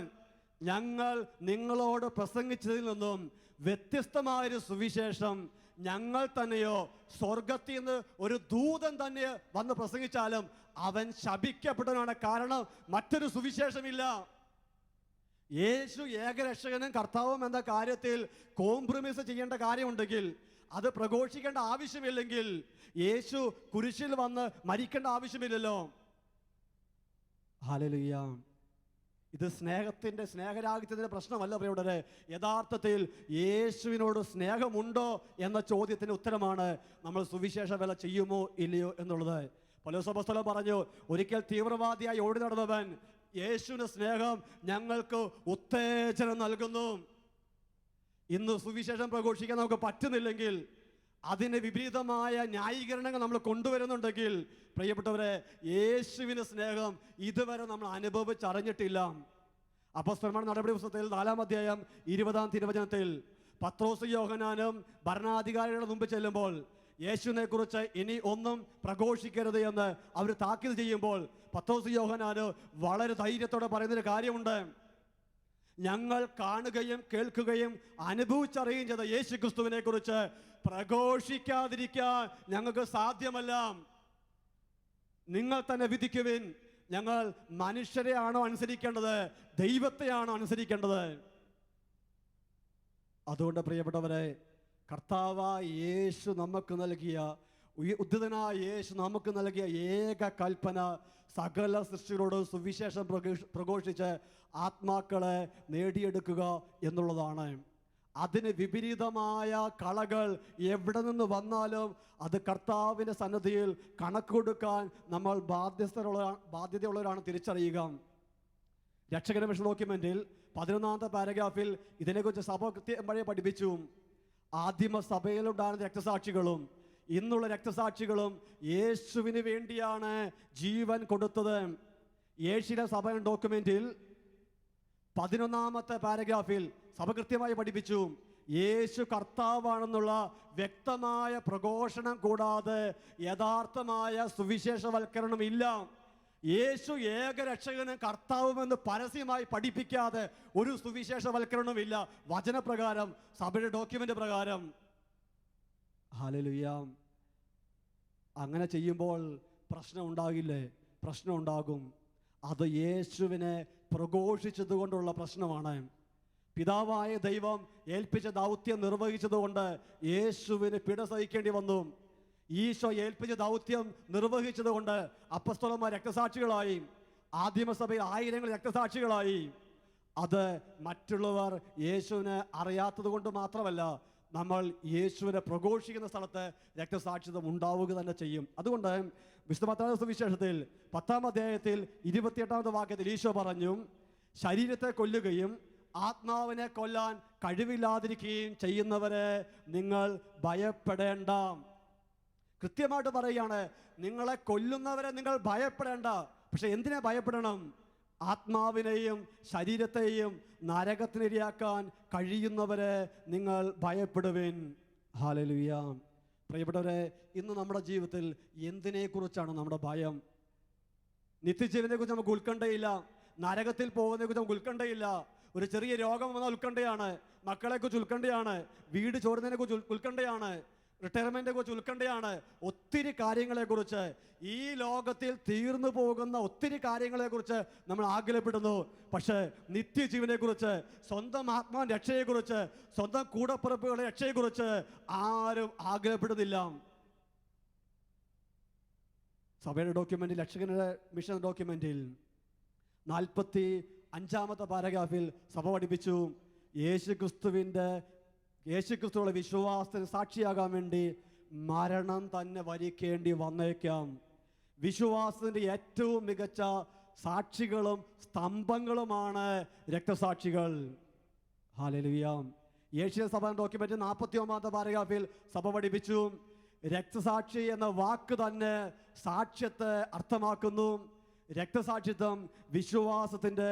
ഞങ്ങൾ നിങ്ങളോട് പ്രസംഗിച്ചതിൽ നിന്നും വ്യത്യസ്തമായൊരു സുവിശേഷം ഞങ്ങൾ തന്നെയോ സ്വർഗത്തിൽ നിന്ന് ഒരു ദൂതൻ തന്നെ വന്ന് പ്രസംഗിച്ചാലും അവൻ ശപിക്കപ്പെട്ടവനാണ്. കാരണം മറ്റൊരു സുവിശേഷമില്ല. യേശു ഏകരക്ഷകനും കർത്താവും എന്ന കാര്യത്തിൽ കോംപ്രമൈസ് ചെയ്യേണ്ട കാര്യമുണ്ടെങ്കിൽ, അത് പ്രഘോഷിക്കേണ്ട ആവശ്യമില്ലെങ്കിൽ യേശു കുരിശിൽ വന്ന് മരിക്കേണ്ട ആവശ്യമില്ലല്ലോ. ഹല്ലേലൂയ. ഇത് സ്നേഹരാഹിത്യത്തിൻ്റെ പ്രശ്നമല്ല പ്രിയപ്പെട്ടവരെ. യഥാർത്ഥത്തിൽ യേശുവിനോട് സ്നേഹമുണ്ടോ എന്ന ചോദ്യത്തിന് ഉത്തരമാണ് നമ്മൾ സുവിശേഷ വേല ചെയ്യുമോ ഇല്ലയോ എന്നുള്ളത്. പൗലോസ് അപ്പോസ്തലൻ പറഞ്ഞു, ഒരിക്കൽ തീവ്രവാദിയായി ഓടി നടന്നവൻ യേശുവിൻ്റെ സ്നേഹം ഞങ്ങൾക്ക് ഉത്തേജനം നൽകുന്നു. ഇന്ന് സുവിശേഷം പ്രഘോഷിക്കാൻ നമുക്ക് പറ്റുന്നില്ലെങ്കിൽ, അതിന് വിപരീതമായ ന്യായീകരണങ്ങൾ നമ്മൾ കൊണ്ടുവരുന്നുണ്ടെങ്കിൽ പ്രിയപ്പെട്ടവരെ, യേശുവിൻ്റെ സ്നേഹം ഇതുവരെ നമ്മൾ അനുഭവിച്ചറിഞ്ഞിട്ടില്ല. അപ്പോസ്തലന്മാരുടെ നടപടി പുസ്തകത്തിൽ 4-ാം അധ്യായം 20-ാം തിരുവചനത്തിൽ പത്രോസ് യോഹന്നാനും ഭരണാധികാരികളുടെ മുമ്പ് ചെല്ലുമ്പോൾ യേശുവിനെ കുറിച്ച് ഇനി ഒന്നും പ്രഘോഷിക്കരുത് എന്ന് അവർ താക്കീത് ചെയ്യുമ്പോൾ പത്രോസ് യോഹന്നാന് വളരെ ധൈര്യത്തോടെ പറയുന്നൊരു കാര്യമുണ്ട്. ഞങ്ങൾ കാണുകയും കേൾക്കുകയും അനുഭവിച്ചറിയുകയും ചെയ്ത യേശു ക്രിസ്തുവിനെ കുറിച്ച് പ്രഘോഷിക്കാതിരിക്കാൻ ഞങ്ങൾക്ക് സാധ്യമല്ല. നിങ്ങൾ തന്നെ വിധിക്കുവിൻ. ഞങ്ങൾ മനുഷ്യരെയാണോ അനുസരിക്കേണ്ടത്, ദൈവത്തെയാണോ അനുസരിക്കേണ്ടത്? അതുകൊണ്ട് പ്രിയപ്പെട്ടവരെ, കർത്താവായ യേശു നമുക്ക് നൽകിയ, ഉദ്ധിതനായ യേശു നമുക്ക് നൽകിയ ഏക കൽപ്പന സകല സൃഷ്ടികളോട് സുവിശേഷം പ്രഘോഷിച്ച് ആത്മാക്കളെ നേടിയെടുക്കുക എന്നുള്ളതാണ്. അതിന് വിപരീതമായ കളകൾ എവിടെ നിന്ന് വന്നാലും അത് കർത്താവിൻ്റെ സന്നിധിയിൽ കണക്ക് കൊടുക്കാൻ നമ്മൾ ബാധ്യതയുള്ളവരാണ് തിരിച്ചറിയുക. രക്ഷകന്റെ മിഷൻ ഡോക്യുമെന്റിൽ 11ാമത്തെ പാരഗ്രാഫിൽ ഇതിനെക്കുറിച്ച് സഭ കൃത്യമായി പഠിപ്പിച്ചു. ആദിമ സഭയിലുണ്ടായിരുന്ന രക്തസാക്ഷികളും ഇന്നുള്ള രക്തസാക്ഷികളും യേശുവിന് വേണ്ടിയാണ് ജീവൻ കൊടുത്തത്. യേശുവിന്റെ സഭ ഡോക്യുമെന്റിൽ 11ാമത്തെ പാരഗ്രാഫിൽ സഭ കൃത്യമായി പഠിപ്പിച്ചു, യേശു കർത്താവാണെന്നുള്ള വ്യക്തമായ പ്രഘോഷണം കൂടാതെ യഥാർത്ഥമായ സുവിശേഷവൽക്കരണം ഇല്ല. യേശു ഏകരക്ഷകനും കർത്താവുമെന്ന് പരസ്യമായി പഠിപ്പിക്കാതെ ഒരു സുവിശേഷവൽക്കരണമില്ല വചനപ്രകാരം, സഭയുടെ ഡോക്യുമെന്റ് പ്രകാരം. ഹല്ലേലൂയ. അങ്ങനെ ചെയ്യുമ്പോൾ പ്രശ്നം ഉണ്ടാകില്ലേ? പ്രശ്നം ഉണ്ടാകും. അത് യേശുവിനെ പ്രഘോഷിച്ചത് കൊണ്ടുള്ള പ്രശ്നമാണ്. പിതാവായ ദൈവം ഏൽപ്പിച്ച ദൗത്യം നിർവഹിച്ചതുകൊണ്ട് യേശുവിന് പിഴ സഹിക്കേണ്ടി വന്നു. ഈശോ ഏൽപ്പിച്ച ദൗത്യം നിർവഹിച്ചത് കൊണ്ട് അപ്പസ്തോലന്മാർ രക്തസാക്ഷികളായി, ആദിമസഭയിൽ ആയിരങ്ങൾ രക്തസാക്ഷികളായി. അത് മറ്റുള്ളവർ യേശുവിനെ അറിയാത്തത് കൊണ്ട് മാത്രമല്ല, നമ്മൾ യേശുവിനെ പ്രഘോഷിക്കുന്ന സ്ഥലത്ത് രക്തസാക്ഷിത്വം ഉണ്ടാവുക തന്നെ ചെയ്യും. അതുകൊണ്ട് വിശുദ്ധ മത്തായിയുടെ സുവിശേഷത്തിൽ 10ാം അധ്യായത്തിൽ 28ാമത്തെ വാക്യത്തിൽ ഈശോ പറഞ്ഞു, ശരീരത്തെ കൊല്ലുകയും ആത്മാവിനെ കൊല്ലാൻ കഴിവില്ലാതിരിക്കുകയും ചെയ്യുന്നവരെ നിങ്ങൾ ഭയപ്പെടേണ്ട. കൃത്യമായിട്ട് പറയുകയാണ്, നിങ്ങളെ കൊല്ലുന്നവരെ നിങ്ങൾ ഭയപ്പെടേണ്ട. പക്ഷെ എന്തിനെ ഭയപ്പെടണം? ആത്മാവിനെയും ശരീരത്തെയും നരകത്തിനിരയാക്കാൻ കഴിയുന്നവരെ നിങ്ങൾ ഭയപ്പെടുവിൻ. ഹല്ലേലൂയ. പ്രിയപ്പെട്ടവരെ, ഇന്ന് നമ്മുടെ ജീവിതത്തിൽ എന്തിനെക്കുറിച്ചാണ് നമ്മുടെ ഭയം? നിത്യജീവനെ കുറിച്ച് നമുക്ക് ഉത്കണ്ഠയില്ല, നരകത്തിൽ പോകുന്നതിനെ കുറിച്ച് നമുക്ക് ഉത്കണ്ഠയില്ല. ഒരു ചെറിയ രോഗം വന്നാൽ ഉത്കണ്ഠയാണ്, മക്കളെക്കുറിച്ച് ഉത്കണ്ഠയാണ്, വീട് ചോരുന്നതിനെ കുറിച്ച് ഉത്കണ്ഠയാണ്, റിട്ടയർമെന്റിനെ കുറിച്ച് ഉത്കണ്ഠയാണ്. ഒത്തിരി കാര്യങ്ങളെക്കുറിച്ച്, ഈ ലോകത്തിൽ തീർന്നു പോകുന്ന ഒത്തിരി കാര്യങ്ങളെക്കുറിച്ച് നമ്മൾ ആകുലപ്പെടുന്നു. പക്ഷേ നിത്യജീവനെ കുറിച്ച്, സ്വന്തം ആത്മാവിന്റെ രക്ഷയെക്കുറിച്ച്, സ്വന്തം കൂടപ്പിറപ്പുകളുടെ രക്ഷയെക്കുറിച്ച് ആരും ആകുലപ്പെടുന്നില്ല. സഭയുടെ ഡോക്യുമെന്റിൽ, രക്ഷകന്റെ മിഷൻ ഡോക്യുമെന്റിൽ 45ാമത്തെ പാരഗ്രാഫിൽ സഭ പഠിപ്പിച്ചു, യേശുക്രിസ്തുവിന്റെ വിശ്വാസത്തിന് സാക്ഷിയാകാൻ വേണ്ടി മരണം തന്നെ വരിക്കേണ്ടി വന്നേക്കാം. വിശ്വാസത്തിന്റെ ഏറ്റവും മികച്ച സാക്ഷികളും സ്തംഭങ്ങളുമാണ് രക്തസാക്ഷികൾ. ഹല്ലേലൂയ. യേശുവിന്റെ സഭ ഡോക്യുമെന്റ് 49ാമത്തെ പാരഗ്രാഫിൽ സഭ പഠിപ്പിച്ചു, രക്തസാക്ഷി എന്ന വാക്ക് തന്നെ സാക്ഷ്യത്തെ അർത്ഥമാക്കുന്നു. രക്തസാക്ഷിത്വം വിശ്വാസത്തിന്റെ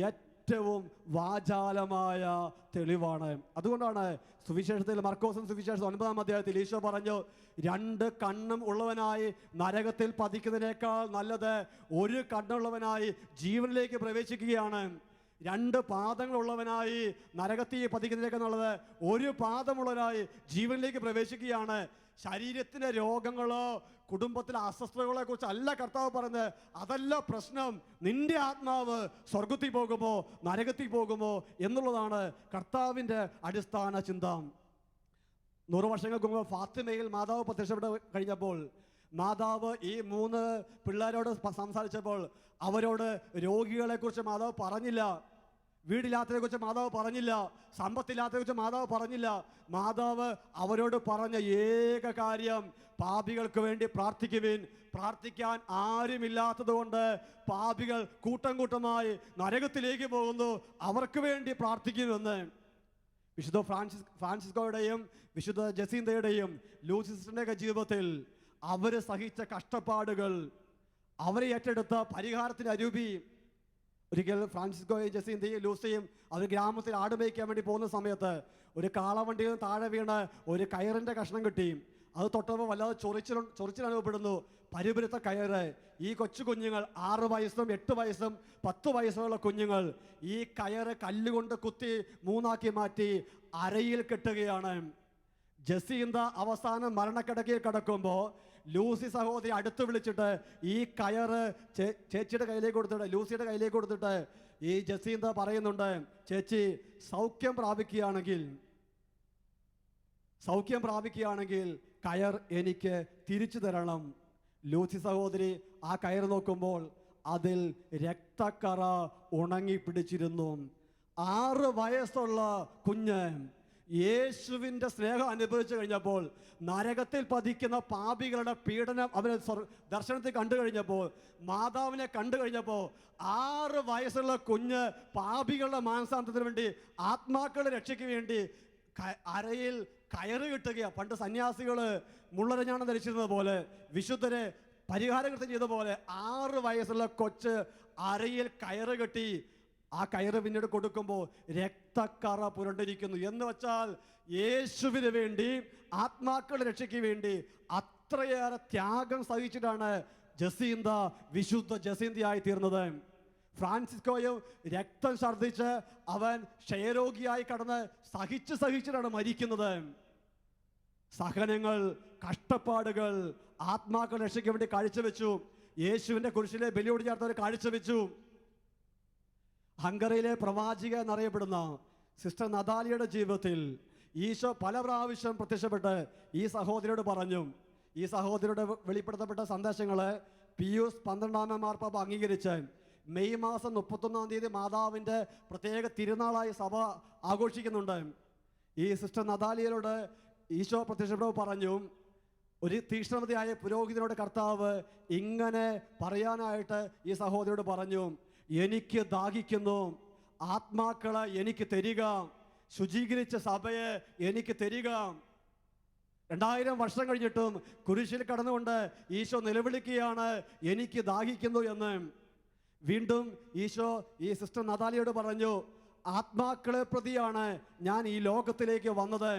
ഏറ്റവും വാചാലമായ തെളിവാണ്. അതുകൊണ്ടാണ് സുവിശേഷത്തിൽ, മർക്കോസിന്റെ സുവിശേഷം 9ാം അധ്യായത്തിൽ ഈശോ പറഞ്ഞു, 2 കണ്ണും ഉള്ളവനായി നരകത്തിൽ പതിക്കുന്നതിനേക്കാൾ നല്ലത് 1 കണ്ണുള്ളവനായി ജീവനിലേക്ക് പ്രവേശിക്കുകയാണ്. 2 പാദങ്ങളുള്ളവനായി നരകത്തിൽ പതിക്കുന്നതിനേക്കാൾ നല്ലത് 1 പാദമുള്ളവനായി ജീവനിലേക്ക് പ്രവേശിക്കുകയാണ്. ശരീരത്തിന്റെ രോഗങ്ങളോ കുടുംബത്തിലെ അസ്വസ്ഥതകളെ കുറിച്ച് അല്ല കർത്താവ് പറയുന്നത്. അതല്ല പ്രശ്നം. നിന്റെ ആത്മാവ് സ്വർഗത്തിൽ പോകുമോ നരകത്തിൽ പോകുമോ എന്നുള്ളതാണ് കർത്താവിൻ്റെ അടിസ്ഥാന ചിന്ത. 100 വർഷങ്ങൾക്ക് മുമ്പ് ഫാത്തിമയിൽ മാതാവ് പ്രത്യക്ഷപ്പെട്ട് കഴിഞ്ഞപ്പോൾ മാതാവ് ഈ 3 പിള്ളേരോട് സംസാരിച്ചപ്പോൾ അവരോട് രോഗികളെ കുറിച്ച് മാതാവ് പറഞ്ഞില്ല, വീടില്ലാത്തതിനെ കുറിച്ച് മാതാവ് പറഞ്ഞില്ല, സമ്പത്തില്ലാത്തതിനെ കുറിച്ച് മാതാവ് പറഞ്ഞില്ല. മാതാവ് അവരോട് പറഞ്ഞ ഏക കാര്യം, പാപികൾക്ക് വേണ്ടി പ്രാർത്ഥിക്കുവിൻ. പ്രാർത്ഥിക്കാൻ ആരുമില്ലാത്തത് കൊണ്ട് പാപികൾ കൂട്ടം കൂട്ടമായി നരകത്തിലേക്ക് പോകുന്നു, അവർക്ക് വേണ്ടി പ്രാർത്ഥിക്കുമെന്ന്. വിശുദ്ധ ഫ്രാൻസിസ്കോയുടെയും വിശുദ്ധ ജസീന്തയുടെയും ലൂസിസിന്റെയൊക്കെ ജീവിതത്തിൽ അവർ സഹിച്ച കഷ്ടപ്പാടുകൾ, അവരെ ഏറ്റെടുത്ത പരിഹാരത്തിന് അരൂപി. ഒരിക്കൽ ഫ്രാൻസിസ്കോയും ജസീന്തയും ലൂസിയും അവർ ഗ്രാമത്തിൽ ആട് മേയ്ക്കാൻ വേണ്ടി പോകുന്ന സമയത്ത് ഒരു കാളവണ്ടിയിൽ നിന്ന് താഴെ വീണ് ഒരു കയറിൻ്റെ കഷ്ണം കിട്ടി. അത് തൊട്ടപ്പോൾ വല്ലാതെ ചൊറിച്ചിൽ അനുഭവപ്പെടുന്നു. പരിപുരത്ത കയറ്. ഈ കൊച്ചു കുഞ്ഞുങ്ങൾ 6 വയസ്സും 8 വയസ്സും 10 വയസ്സുള്ള കുഞ്ഞുങ്ങൾ ഈ കയറ് കല്ലുകൊണ്ട് കുത്തി 3ആക്കി മാറ്റി അരയിൽ കെട്ടുകയാണ്. ജസീന്ത അവസാനം മരണക്കിടക്കയിൽ കിടക്കുമ്പോൾ ലൂസി സഹോദരി അടുത്ത് വിളിച്ചിട്ട് ഈ കയറ് ചേച്ചിയുടെ കയ്യിലേക്ക് കൊടുത്തിട്ട്, ലൂസിയുടെ കയ്യിലേക്ക് കൊടുത്തിട്ട് ഈ ജസീന്ത പറയുന്നുണ്ട്, ചേച്ചി സൗഖ്യം പ്രാപിക്കുകയാണെങ്കിൽ കയർ എനിക്ക് തിരിച്ചു തരണം. ലൂസി സഹോദരി ആ കയർ നോക്കുമ്പോൾ അതിൽ രക്തക്കറ ഉണങ്ങി പിടിച്ചിരുന്നു. 6 വയസ്സുള്ള കുഞ്ഞ് യേശുവിൻ്റെ സ്നേഹം അനുഭവിച്ചു കഴിഞ്ഞപ്പോൾ, നരകത്തിൽ പതിക്കുന്ന പാപികളുടെ പീഡനം അവന് ദർശനത്തിൽ കണ്ടു കഴിഞ്ഞപ്പോൾ, മാതാവിനെ കണ്ടു കഴിഞ്ഞപ്പോൾ, 6 വയസ്സുള്ള കുഞ്ഞ് പാപികളുടെ മാനസാന്തരത്തിന് വേണ്ടി, ആത്മാക്കളുടെ രക്ഷയ്ക്ക് വേണ്ടി അരയിൽ കയറ് കെട്ടുകയാണ്. പണ്ട് സന്യാസികൾ മുള്ളരഞ്ഞാണം ധരിച്ചിരുന്നത് പോലെ, വിശുദ്ധരെ പരിഹാരകൃത്യം ചെയ്ത പോലെ 6 വയസ്സുള്ള കൊച്ച് അരയിൽ കയറ് കെട്ടി ആ കയറ് പിന്നീട് കൊടുക്കുമ്പോൾ രക്തക്കറ പുരണ്ടിരിക്കുന്നു. എന്ന് വെച്ചാൽ യേശുവിന് വേണ്ടി, ആത്മാക്കളുടെ രക്ഷയ്ക്ക് വേണ്ടി അത്രയേറെ ത്യാഗം സഹിച്ചിട്ടാണ് ജസീന്ത വിശുദ്ധ ജസീന്തയായി തീർന്നത്. ഫ്രാൻസിസ്കോയും രക്തം ഛർദ്ദിച്ച് അവൻ ക്ഷയരോഗിയായി കടന്ന് സഹിച്ചിട്ടാണ് മരിക്കുന്നത്. സഹനങ്ങൾ, കഷ്ടപ്പാടുകൾ ആത്മാക്കളുടെ രക്ഷയ്ക്ക് വേണ്ടി കാഴ്ചവെച്ചു. യേശുവിൻ്റെ കുരിശിലെ ബലിയോട് ചേർത്തവർ കാഴ്ചവെച്ചു. ഹംഗറിയിലെ പ്രവാചിക എന്നറിയപ്പെടുന്ന സിസ്റ്റർ നതാലിയുടെ ജീവിതത്തിൽ ഈശോ പല പ്രാവശ്യം പ്രത്യക്ഷപ്പെട്ട് ഈ സഹോദരിയോട് പറഞ്ഞു. ഈ സഹോദരിയുടെ വെളിപ്പെടുത്തപ്പെട്ട സന്ദേശങ്ങൾ പിയൂസ് 12 മാർപ്പാപ്പ അംഗീകരിച്ച് മെയ് മാസം 31-ാം തീയതി മാതാവിൻ്റെ പ്രത്യേക തിരുനാളായി സഭ ആഘോഷിക്കുന്നുണ്ട്. ഈ സിസ്റ്റർ നതാലിയയോട് ഈശോ പ്രത്യക്ഷപ്പെട്ടു പറഞ്ഞു, ഒരു തീക്ഷ്ണമതിയായ പുരോഹിതനോട് കർത്താവ് ഇങ്ങനെ പറയാനായിട്ട് ഈ സഹോദരിയോട് പറഞ്ഞു, എനിക്ക് ദാഹിക്കുന്നു, ആത്മാക്കളെ എനിക്ക് തരിക, ശുചീകരിച്ച സഭയെ എനിക്ക് തരിക. 2000 വർഷം കഴിഞ്ഞിട്ടും കുരിശിൽ കടന്നുകൊണ്ട് ഈശോ നിലവിളിക്കുകയാണ്, എനിക്ക് ദാഹിക്കുന്നു എന്ന്. വീണ്ടും ഈശോ ഈ സിസ്റ്റർ നതാലിയോട് പറഞ്ഞു, ആത്മാക്കളെ പ്രതിയാണ് ഞാൻ ഈ ലോകത്തിലേക്ക് വന്നത്.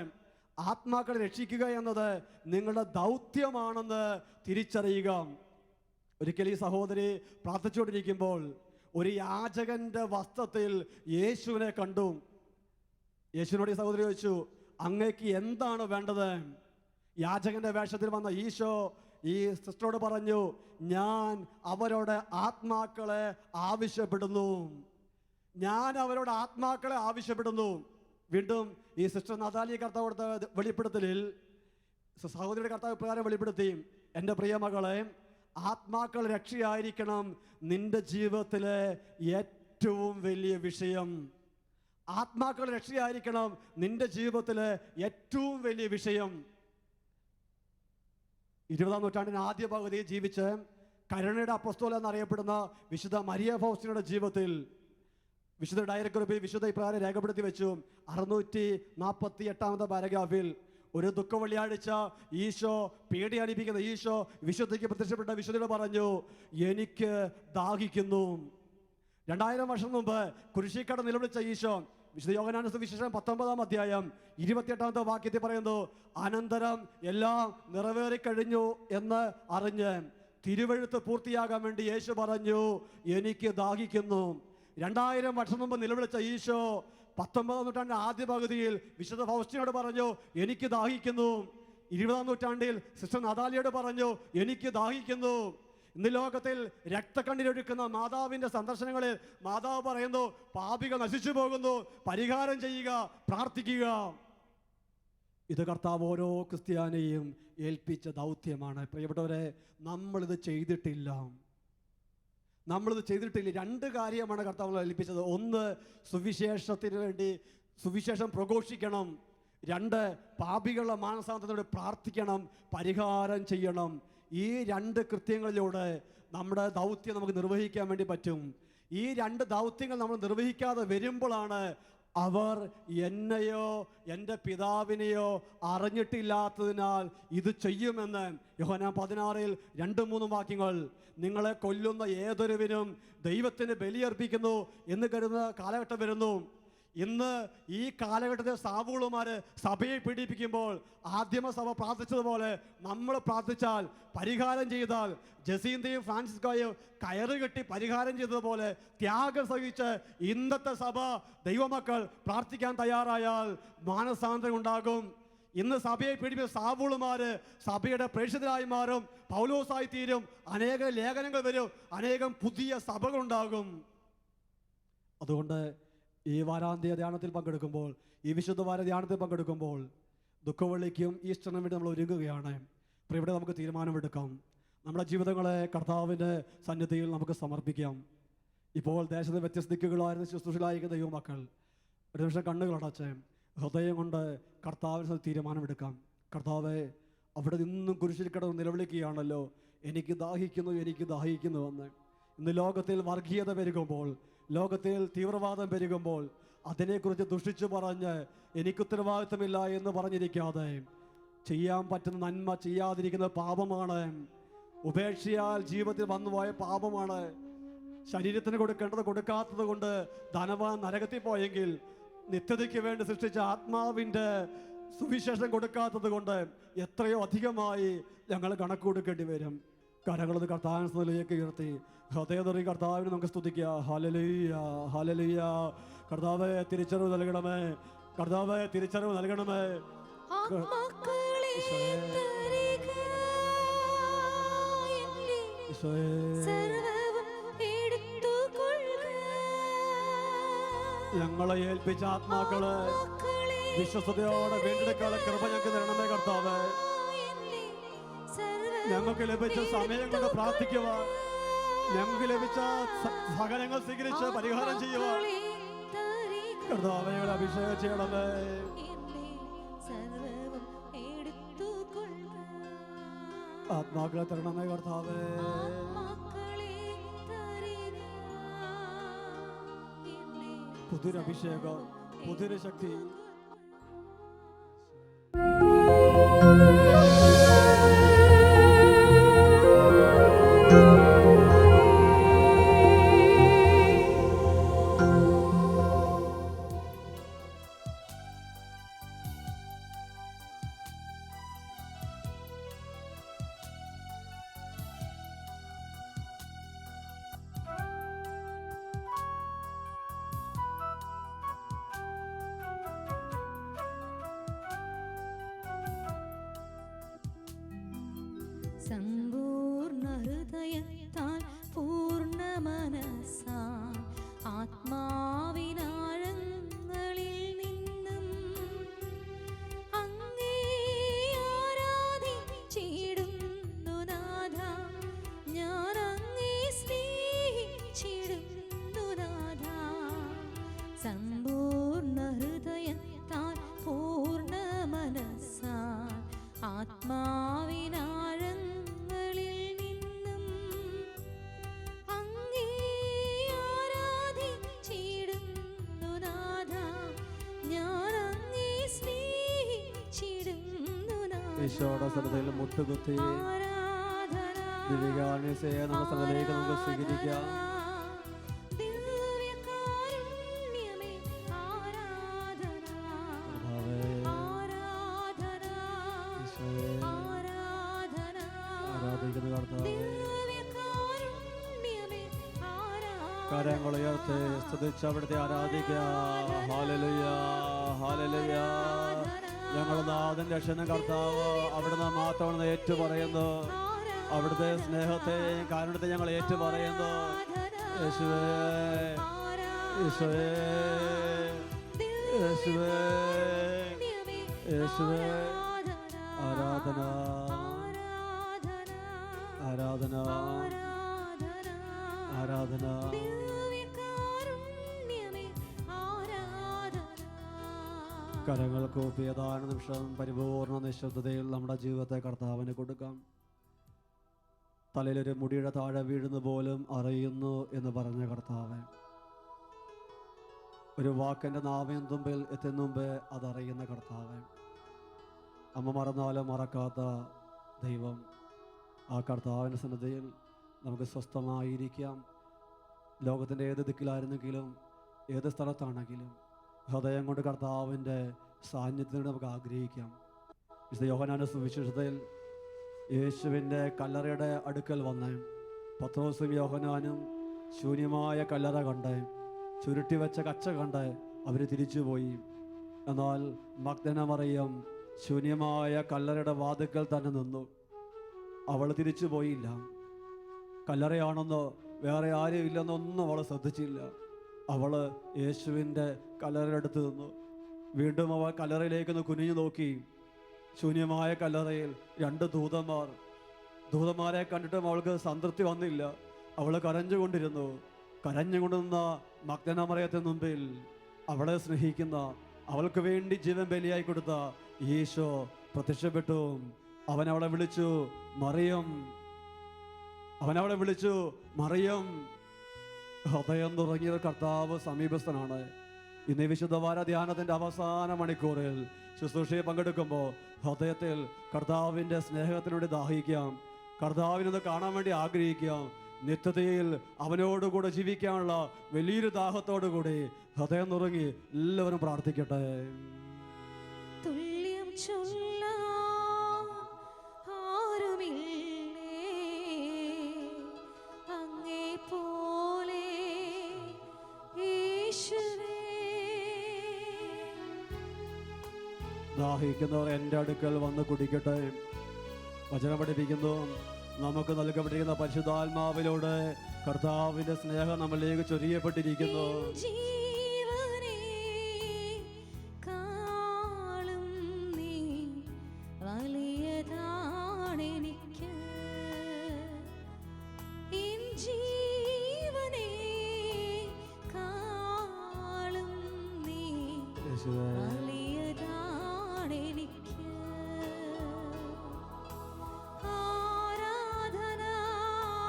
ആത്മാക്കളെ രക്ഷിക്കുക എന്നത് നിങ്ങളുടെ ദൗത്യമാണെന്ന് തിരിച്ചറിയുക. ഒരിക്കൽ ഈ സഹോദരി പ്രാർത്ഥിച്ചുകൊണ്ടിരിക്കുമ്പോൾ ഒരു യാചകന്റെ വസ്ത്രത്തിൽ യേശുവിനെ കണ്ടു. യേശുവിനോട് ഈ സഹോദരി ചോദിച്ചു, അങ്ങേക്ക് എന്താണ് വേണ്ടത്? യാചകന്റെ വേഷത്തിൽ വന്ന ഈശോ ഈ സിസ്റ്ററോട് പറഞ്ഞു, ഞാൻ അവരോട് ആത്മാക്കളെ ആവശ്യപ്പെടുന്നു. വീണ്ടും ഈ സിസ്റ്റർ നതാലി കർത്താവ് കൊടുത്ത വെളിപ്പെടുത്തലിൽ സഹോദരിയുടെ കർത്താവ് പ്രകാരം വെളിപ്പെടുത്തി, എൻ്റെ പ്രിയ മകളെ, ആത്മാക്കൾ രക്ഷയായിരിക്കണം നിന്റെ ജീവിതത്തിലെ ഏറ്റവും വലിയ വിഷയം. ആത്മാക്കൾ രക്ഷയായിരിക്കണം നിന്റെ ജീവിതത്തിലെ ഏറ്റവും വലിയ വിഷയം. 20-ാം നൂറ്റാണ്ടിന് ആദ്യ പകുതിയിൽ ജീവിച്ച് കരുണയുടെ അപ്പസ്തോല എന്നറിയപ്പെടുന്ന വിശുദ്ധ മരിയ ഫൗസ്റ്റിനയുടെ ജീവിതത്തിൽ വിശുദ്ധ ഡയറിക്കുറിപ്പിൽ വിശുദ്ധ ഇപ്രകാരം രേഖപ്പെടുത്തി വെച്ചു. 648-ാമത്തെ പാരഗ്രാഫിൽ, ഒരു ദുഃഖ വെള്ളിയാഴ്ച ഈശോ പേടി അനുഭവിക്കുന്ന ഈശോ വിശുദ്ധയ്ക്ക് പ്രത്യക്ഷപ്പെട്ട വിശുദ്ധയോട് പറഞ്ഞു, എനിക്ക് ദാഹിക്കുന്നു. 2000 വർഷം മുമ്പ് കുരിശിക്കട നിലവിളിച്ച ഈശോ വിശുദ്ധ യോഹന്നാന്റെ സുവിശേഷം 19-ാം അധ്യായം 28-ാമത്തെ വാക്യത്തിൽ പറയുന്നു, അനന്തരം എല്ലാം നിറവേറിക്കഴിഞ്ഞു എന്ന് അറിഞ്ഞ് തിരുവെഴുത്ത് പൂർത്തിയാകാൻ വേണ്ടി യേശു പറഞ്ഞു, എനിക്ക് ദാഹിക്കുന്നു. 2000 വർഷം മുമ്പ് നിലവിളിച്ച ഈശോ 19-ാം നൂറ്റാണ്ടിന്റെ ആദ്യ പകുതിയിൽ വിശുദ്ധ ഫൗസ്റ്റിനോട് പറഞ്ഞു, എനിക്ക് ദാഹിക്കുന്നു. 20-ാം നൂറ്റാണ്ടിൽ സിസ്റ്റർ നതാലിയോട് പറഞ്ഞു, എനിക്ക് ദാഹിക്കുന്നു. ഇന്ന് ലോകത്തിൽ രക്തക്കണ്ണീരൊഴുക്കുന്ന മാതാവിൻ്റെ സന്ദർശനങ്ങളിൽ മാതാവ് പറയുന്നു, പാപികൾ നശിച്ചു പോകുന്നു, പരിഹാരം ചെയ്യുക, പ്രാർത്ഥിക്കുക. ഇത് കർത്താവ് ഓരോ ക്രിസ്ത്യാനിയെയും ഏൽപ്പിച്ച ദൗത്യമാണ്. പ്രിയപ്പെട്ടവരെ, നമ്മളിത് ചെയ്തിട്ടില്ല. 2 കാര്യമാണ് കർത്താവ് ഏൽപ്പിച്ചത്. 1, സുവിശേഷത്തിന് വേണ്ടി സുവിശേഷം പ്രഘോഷിക്കണം. 2, പാപികളുടെ മാനസാന്തരത്തോടെ പ്രാർത്ഥിക്കണം, പരിഹാരം ചെയ്യണം. ഈ 2 കൃത്യങ്ങളിലൂടെ നമ്മുടെ ദൗത്യം നമുക്ക് നിർവഹിക്കാൻ വേണ്ടി പറ്റും. ഈ 2 ദൗത്യങ്ങൾ നമ്മൾ നിർവഹിക്കാതെ വരുമ്പോഴാണ് അവർ എന്നെയോ എൻ്റെ പിതാവിനെയോ അറിഞ്ഞിട്ടില്ലാത്തതിനാൽ ഇത് ചെയ്യുമെന്ന് യോഹന്നാൻ 16-ൽ 2-3 വാക്യങ്ങൾ. നിങ്ങളെ കൊല്ലുന്ന ഏതൊരുവിനും ദൈവത്തിന് ബലിയർപ്പിക്കുന്നു എന്ന് കരുതുന്ന കാലഘട്ടം വരുന്നു. ഇന്ന് ഈ കാലഘട്ടത്തിൽ സാവൂളുമാര് സഭയെ പീഡിപ്പിക്കുമ്പോൾ ആദ്യമസഭ പ്രാർത്ഥിച്ചതുപോലെ നമ്മൾ പ്രാർത്ഥിച്ചാൽ, പരിഹാരം ചെയ്താൽ, ജസീന്തയും ഫ്രാൻസിസ്കോയും കയറ് കെട്ടി പരിഹാരം ചെയ്തതുപോലെ ത്യാഗം സഹിച്ച് ഇന്നത്തെ സഭ ദൈവമക്കൾ പ്രാർത്ഥിക്കാൻ തയ്യാറായാൽ മാനസാന്തരം ഉണ്ടാകും. ഇന്ന് സഭയെ പീഡിപ്പിച്ച സാവൂളുമാര് സഭയുടെ പ്രേക്ഷിതരായി മാറും, പൗലോസായി തീരും, അനേകം ലേഖനങ്ങൾ വരും, അനേകം പുതിയ സഭകളുണ്ടാകും. അതുകൊണ്ട് ഈ വാരാന്ത്യ ധ്യാനത്തിൽ പങ്കെടുക്കുമ്പോൾ, ഈ വിശുദ്ധ വാര ധ്യാനത്തിൽ പങ്കെടുക്കുമ്പോൾ ദുഃഖവെള്ളിക്കും ഈസ്റ്ററിനും വേണ്ടി നമ്മൾ ഒരുങ്ങുകയാണ്. അപ്പോൾ ഇവിടെ നമുക്ക് തീരുമാനമെടുക്കാം. നമ്മുടെ ജീവിതങ്ങളെ കർത്താവിൻ്റെ സന്നിധിയിൽ നമുക്ക് സമർപ്പിക്കാം. ഇപ്പോൾ ദേശത്തെ വ്യത്യസ്ത ദിക്കുകളായിരുന്ന ശുശ്രൂഷയിലായിരിക്കുന്ന ദൈവമക്കൾ ഒരു നിമിഷം കണ്ണുകളടച്ച് ഹൃദയം കൊണ്ട് കർത്താവിന് തീരുമാനമെടുക്കാം. കർത്താവെ, അവിടെ നിന്നും കുരിശിൽ കിടന്ന് നിലവിളിക്കുകയാണല്ലോ, എനിക്ക് ദാഹിക്കുന്നു, എനിക്ക് ദാഹിക്കുന്നുവെന്ന്. ഇന്ന് ലോകത്തിൽ വർഗീയത പെരുകുമ്പോൾ, ലോകത്തിൽ തീവ്രവാദം പെരുകുമ്പോൾ അതിനെക്കുറിച്ച് ദുഷിച്ചു പറഞ്ഞ് എനിക്ക് ഉത്തരവാദിത്തമില്ല എന്ന് പറഞ്ഞിരിക്കാതെ ചെയ്യാൻ പറ്റുന്ന നന്മ ചെയ്യാതിരിക്കുന്ന പാപമാണ്. ഉപേക്ഷയാൽ ജീവിതത്തിൽ വന്നുപോയ പാപമാണ്. ശരീരത്തിന് കൊടുക്കേണ്ടത് കൊടുക്കാത്തത് കൊണ്ട് ധനവാൻ നരകത്തിൽ പോയെങ്കിൽ, നിത്യതയ്ക്ക് വേണ്ടി സൃഷ്ടിച്ച ആത്മാവിൻ്റെ സുവിശേഷം കൊടുക്കാത്തത് കൊണ്ട് എത്രയോ അധികമായി ഞങ്ങൾ കണക്ക് കൊടുക്കേണ്ടി വരും. കരങ്ങളത് കർത്താവിലേക്ക് ഉയർത്തി ഹൃദയതറി കർത്താവിനെ നമുക്ക് സ്തുതിക്കുക. ഹല്ലേലൂയ, ഹല്ലേലൂയ. കർത്താവേ, തിരിച്ചറിവ് നൽകണമേ, കർത്താവേ, തിരിച്ചറിവ് നൽകണമേ. ഞങ്ങളെ ഏൽപ്പിച്ച ആത്മാക്കള് വിശ്വസതയോടെ വീണ്ടെടുക്കാനുള്ള കൃപ ഞങ്ങൾക്ക് തരണമേ കർത്താവേ. ഞങ്ങൾക്ക് ലഭിച്ച സമയം കൊണ്ട് പ്രാർത്ഥിക്കുവാൻ, ഞങ്ങൾക്ക് ലഭിച്ച സഹനങ്ങൾ സ്വീകരിച്ച് പരിഹാരം ചെയ്യുവാൻ കർത്താവേ അഭിഷേകം ചെയ്യണമേ. ആത്മാക്കളെ തരണമേ കർത്താവേ. പുതിരഭിഷേകം, പുതിര ശക്തി. സമ്പൂർണ്ണ ഹൃദയത്താൽ പൂർണ്ണ മനസ്സാൽ ആത്മാവിനാഴങ്ങളിൽ നിന്നും അങ്ങേ ആരാധിച്ചിടുന്നു നാഥ, ഞാൻ അങ്ങേ സ്നേഹിച്ചിടുന്നു നാഥ. സമ്പൂർണ്ണ ഹൃദയത്താൽ പൂർണ്ണ മനസ്സാൽ ആത്മാവിനാഴങ്ങളിൽ നിന്നും അങ്ങേ ആരാധിച്ചിടുന്നു നാഥ, ഞാൻ അങ്ങേ സ്നേഹിച്ചിടുന്നു നാഥ. ഈശോയുടെ സന്നിധിയിൽ മുട്ടുകുത്തി ദിവികാന്യസയെ നമ്മുടെ സന്നിധിയിലേക്ക് നമുക്ക് സ്വീകരിക്കാം. കരങ്ങളുയർത്തി സ്തുതിച്ച് അവിടുത്തെ ആരാധിക്കുക. Hallelujah, hallelujah. ഞങ്ങളുടെ നാഥൻ രക്ഷകൻ കർത്താവ് അവിടുന്ന് മാത്രമാണ് ഏറ്റുപറയുന്നു. അവിടുത്തെ സ്നേഹത്തെയും കാരുണ്യത്തെ ഞങ്ങൾ ഏറ്റുപറയുന്നു. യേശുവേ, യേശുവേ, യേശുവേ, യേശുവേ. ആരാധന, ആരാധന, ആരാധന. കരങ്ങൾ കൂപ്പി ഏതാനും നിമിഷം പരിപൂർണ നിശബ്ദതയിൽ നമ്മുടെ ജീവിതത്തെ കർത്താവിന് കൊടുക്കാം. തലയിലൊരു മുടിയുടെ താഴെ വീഴുന്ന പോലും അറിയുന്നു എന്ന് പറഞ്ഞ കർത്താവ്, ഒരു വാക്കിൻ്റെ നാവിൻ തുമ്പിൽ എത്തുന്ന മുമ്പേ അതറിയുന്ന കർത്താവ്, അമ്മ മറന്നാലും മറക്കാത്ത ദൈവം, ആ കർത്താവിൻ്റെ സന്നിധിയിൽ നമുക്ക് സ്വസ്ഥമായിരിക്കാം. ലോകത്തിൻ്റെ ഏത് ദിക്കിലായിരുന്നെങ്കിലും, ഏത് സ്ഥലത്താണെങ്കിലും, ഹൃദയം കൊണ്ട് കർത്താവിൻ്റെ സാന്നിധ്യത്തിന് നമുക്ക് ആഗ്രഹിക്കാം. വിശുദ്ധ യോഹന്നാന്റെ സുവിശേഷത്തിൽ യേശുവിൻ്റെ കല്ലറയുടെ അടുക്കൽ വന്ന് പത്രോസും യോഹന്നാനും ശൂന്യമായ കല്ലറ കണ്ട് ചുരുട്ടി വെച്ച കച്ച കണ്ട് അവർ തിരിച്ചുപോയി. എന്നാൽ മഗ്ദലന മറിയം ശൂന്യമായ കല്ലറയുടെ വാതിൽക്കൽ തന്നെ നിന്നു. അവൾ തിരിച്ചു പോയില്ല. കല്ലറയാണെന്നോ വേറെ ആരും ഇല്ലെന്നൊന്നും അവൾ ശ്രദ്ധിച്ചില്ല. അവൾ യേശുവിൻ്റെ കല്ലറയുടെ അടുത്ത് നിന്നു. വീണ്ടും അവൾ കല്ലറയിലേക്കൊന്ന് കുനിഞ്ഞു നോക്കി. ശൂന്യമായ കല്ലറയിൽ 2 ദൂതന്മാരെ കണ്ടിട്ടും അവൾക്ക് സംതൃപ്തി വന്നില്ല. അവൾ കരഞ്ഞുകൊണ്ടിരുന്നു. കരഞ്ഞുകൊണ്ടിരുന്ന മഗ്ദലന മറിയത്തിന് മുമ്പിൽ അവളെ സ്നേഹിക്കുന്ന, അവൾക്ക് വേണ്ടി ജീവൻ ബലിയായി കൊടുത്ത ഈശോ പ്രത്യക്ഷപ്പെട്ടു. അവനവളെ വിളിച്ചു മറിയം. ഹൃദയം തുറങ്ങിയ കർത്താവ് സമീപസ്ഥനാണ്. ഇന്ന് ഈ വിശുദ്ധവാര ധ്യാനത്തിൻ്റെ അവസാന മണിക്കൂറിൽ ശുശ്രൂഷയെ പങ്കെടുക്കുമ്പോൾ ഹൃദയത്തിൽ കർത്താവിൻ്റെ സ്നേഹത്തിനുവേണ്ടി ദാഹിക്കാം. കർത്താവിനൊന്ന് കാണാൻ വേണ്ടി ആഗ്രഹിക്കാം. നിത്യതയിൽ അവനോടുകൂടെ ജീവിക്കാനുള്ള വലിയൊരു ദാഹത്തോടുകൂടി ഹൃദയം നുറങ്ങി എല്ലാവരും പ്രാർത്ഥിക്കട്ടെ. തുല്യം ചൊല്ലാൻ ആരുമില്ലേ അങ്ങേ പോലെ യേശുവേ. ദാഹിക്കുന്നവർ എൻ്റെ അടുക്കൽ വന്ന് കുടിക്കട്ടെ. വചനം പഠിപ്പിക്കുന്നു, നമുക്ക് നൽകപ്പെട്ടിരിക്കുന്ന പരിശുദ്ധാത്മാവിലൂടെ കർത്താവിൻ്റെ സ്നേഹം നമ്മളിലേക്ക് ചൊരിയപ്പെട്ടിരിക്കുന്നു. ജീവനെ കാളും നീ വലിയതാണെനിക്ക്. എൻ ജീവനെ കാളും നീ വലിയതാണെനിക്ക്.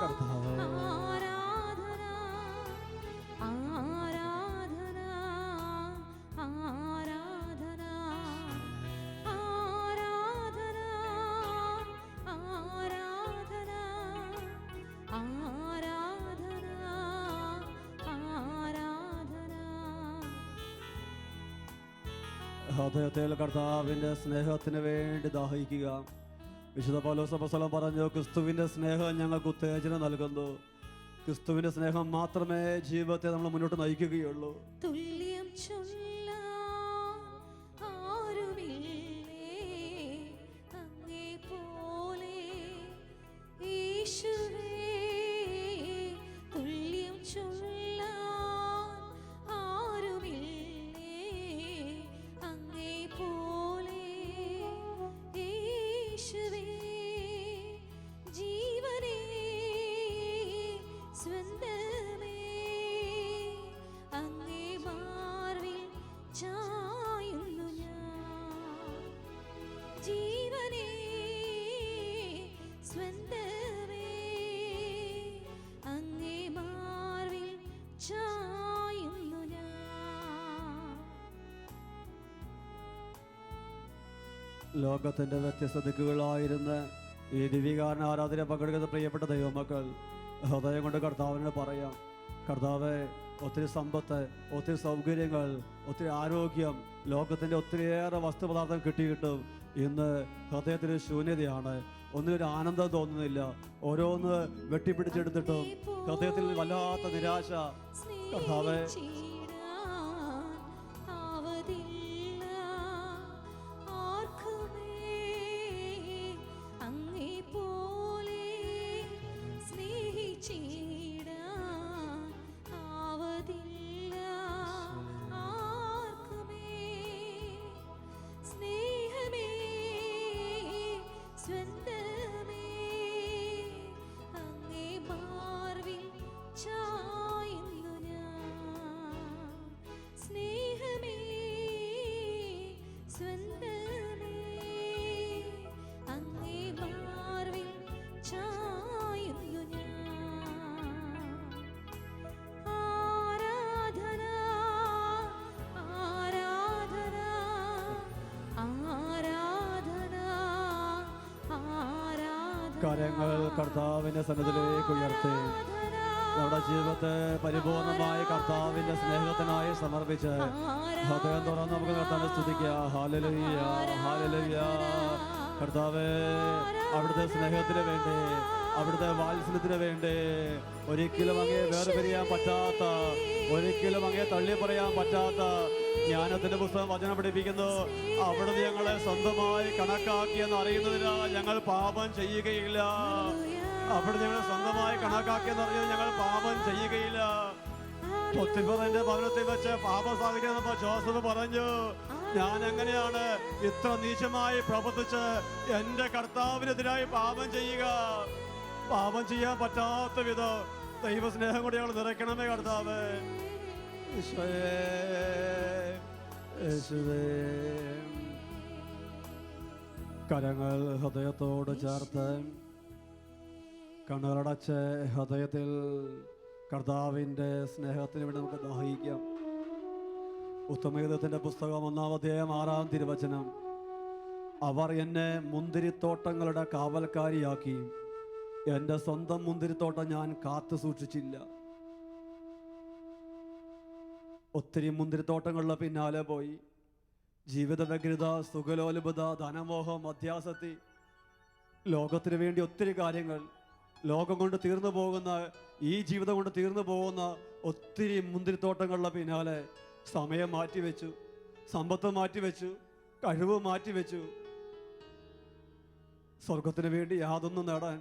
കർത്താവേ, ആരാധന ആരാധന ആരാധന ആരാധന ആരാധന ആരാധന ആരാധന. ഹൃദയത്തിൽ കർത്താവിൻ്റെ സ്നേഹത്തിന് വേണ്ടി ദാഹിക്കുക. വിശുദ്ധ പൗലോസ് അപ്പോസ്തലൻ പറഞ്ഞു, ക്രിസ്തുവിൻ്റെ സ്നേഹം ഞങ്ങൾക്ക് ഉത്തേജനം നൽകുന്നു. ക്രിസ്തുവിൻ്റെ സ്നേഹം മാത്രമേ ജീവിതത്തെ നമ്മൾ മുന്നോട്ട് നയിക്കുകയുള്ളൂ. തുല്യം ചൊല്ലാൻ ആരുമില്ലേ അങ്ങേ പോലെ യേശുവേ. തുല്യം ചൊല്ലാൻ ആരുമില്ലേ അങ്ങേ പോലെ യേശുവേ. ജീവനേ സ്വന്തമേ അങ്ങേ മാർവിൽ ചായുന്നു ഞാൻ. ജീവനേ സ്വന്തമേ അങ്ങേ മാർവിൽ ചായുന്നു ഞാൻ. ലോകത്തിൻ്റെ വ്യത്യസ്ത ദിക്കുകളായിരുന്ന ഈ ദിവ്യകാരണ ആരാധന പങ്കെടുക്കുന്ന പ്രിയപ്പെട്ട ദൈവമക്കൾ ഹൃദയം കൊണ്ട് കർത്താവിനോട് പറയാം, കർത്താവെ, ഒത്തിരി സമ്പത്ത്, ഒത്തിരി സൗകര്യങ്ങൾ, ഒത്തിരി ആരോഗ്യം, ലോകത്തിൻ്റെ ഒത്തിരിയേറെ വസ്തുപദാർത്ഥം കിട്ടിയിട്ടും ഇന്ന് ഹൃദയത്തിൽ ശൂന്യതയാണ്. ഒന്നിനൊരു ആനന്ദം തോന്നുന്നില്ല. ഓരോന്ന് വെട്ടിപ്പിടിച്ചെടുത്തിട്ടും ഹൃദയത്തിൽ വല്ലാത്ത നിരാശ. കർത്താവെ, കരങ്ങൾ കർത്താവിന്റെ സന്നിധിയിലേക്ക് ഉയർത്തി നമ്മുടെ ജീവിതത്തെ പരിപൂർണമായി കർത്താവിന്റെ സ്നേഹത്തിനായി സമർപ്പിച്ച് ഹൃദയം തുറന്ന് നമുക്ക് കർത്താവിനെ സ്തുതിക്കാം. ഹല്ലേലൂയ, ഹല്ലേലൂയ. കർത്താവേ, അവിടുത്തെ സ്നേഹത്തിന് വേണ്ടി, അവിടുത്തെ വാത്സല്യത്തിന് വേണ്ടി ഒരിക്കലും അങ്ങേ വേർപിരിയാൻ പറ്റാത്ത, ഒരിക്കലും അങ്ങേ തള്ളി പറയാൻ പറ്റാത്ത ജ്ഞാനത്തിന്റെ പുസ്തകം വചനം പഠിപ്പിക്കുന്നു. അവിടുന്ന് ഞങ്ങളെ സ്വന്തമായി കണക്കാക്കിയെന്ന് അറിയുന്നതിനാൽ ഞങ്ങൾ പാപം ചെയ്യുകയില്ല. അവിടുന്ന് ഞങ്ങളെ സ്വന്തമായി കണക്കാക്കിയെന്ന് അറിഞ്ഞത് ഞങ്ങൾ പാപം ചെയ്യുകയില്ല. പൊത്തിഫറിന്റെ ഭവനത്തിൽ വെച്ച് പാപം സാധിക്കുന്നപ്പോ ജോസഫ് പറഞ്ഞു, ഞാൻ എങ്ങനെയാണ് ഇത്ര നീചമായി പ്രവർത്തിച്ച് എന്റെ കർത്താവിനെതിരായി പാപം ചെയ്യുക? പാപം ചെയ്യാൻ പറ്റാത്ത വിധം ദൈവസ്നേഹം കൂടി ഞങ്ങൾ നിറയ്ക്കണമേ കർത്താവേ. യേശുവേ, യേശുവേ. കരങ്ങൾ ഹൃദയത്തോട് ചേർത്ത് കണ്ണുകളടച്ച് ഹൃദയത്തിൽ കർത്താവിൻ്റെ സ്നേഹത്തിന് വേണ്ടി നമുക്ക് ദാഹിക്കാം. ഉത്തമഗീതത്തിൻ്റെ പുസ്തകം 1-ാം അധ്യായം 6-ാം തിരുവചനം. അവർ എന്നെ മുന്തിരിത്തോട്ടങ്ങളുടെ കാവൽക്കാരിയാക്കി, എൻ്റെ സ്വന്തം മുന്തിരിത്തോട്ടം ഞാൻ കാത്തു സൂക്ഷിച്ചില്ല. ഒത്തിരി മുന്തിരിത്തോട്ടങ്ങളുടെ പിന്നാലെ പോയി ജീവിത വ്യഗ്രത, സുഖലോലുപത, ധനമോഹം, അത്യാസക്തി, ലോകത്തിന് വേണ്ടി ഒത്തിരി കാര്യങ്ങൾ, ലോകം കൊണ്ട് തീർന്നു പോകുന്ന, ഈ ജീവിതം കൊണ്ട് തീർന്നു പോകുന്ന ഒത്തിരി മുന്തിരിത്തോട്ടങ്ങളുടെ പിന്നാലെ സമയം മാറ്റിവെച്ചു, സമ്പത്ത് മാറ്റിവെച്ചു, കഴിവ് മാറ്റിവെച്ചു. സ്വർഗത്തിന് വേണ്ടി യാതൊന്നും നേടാൻ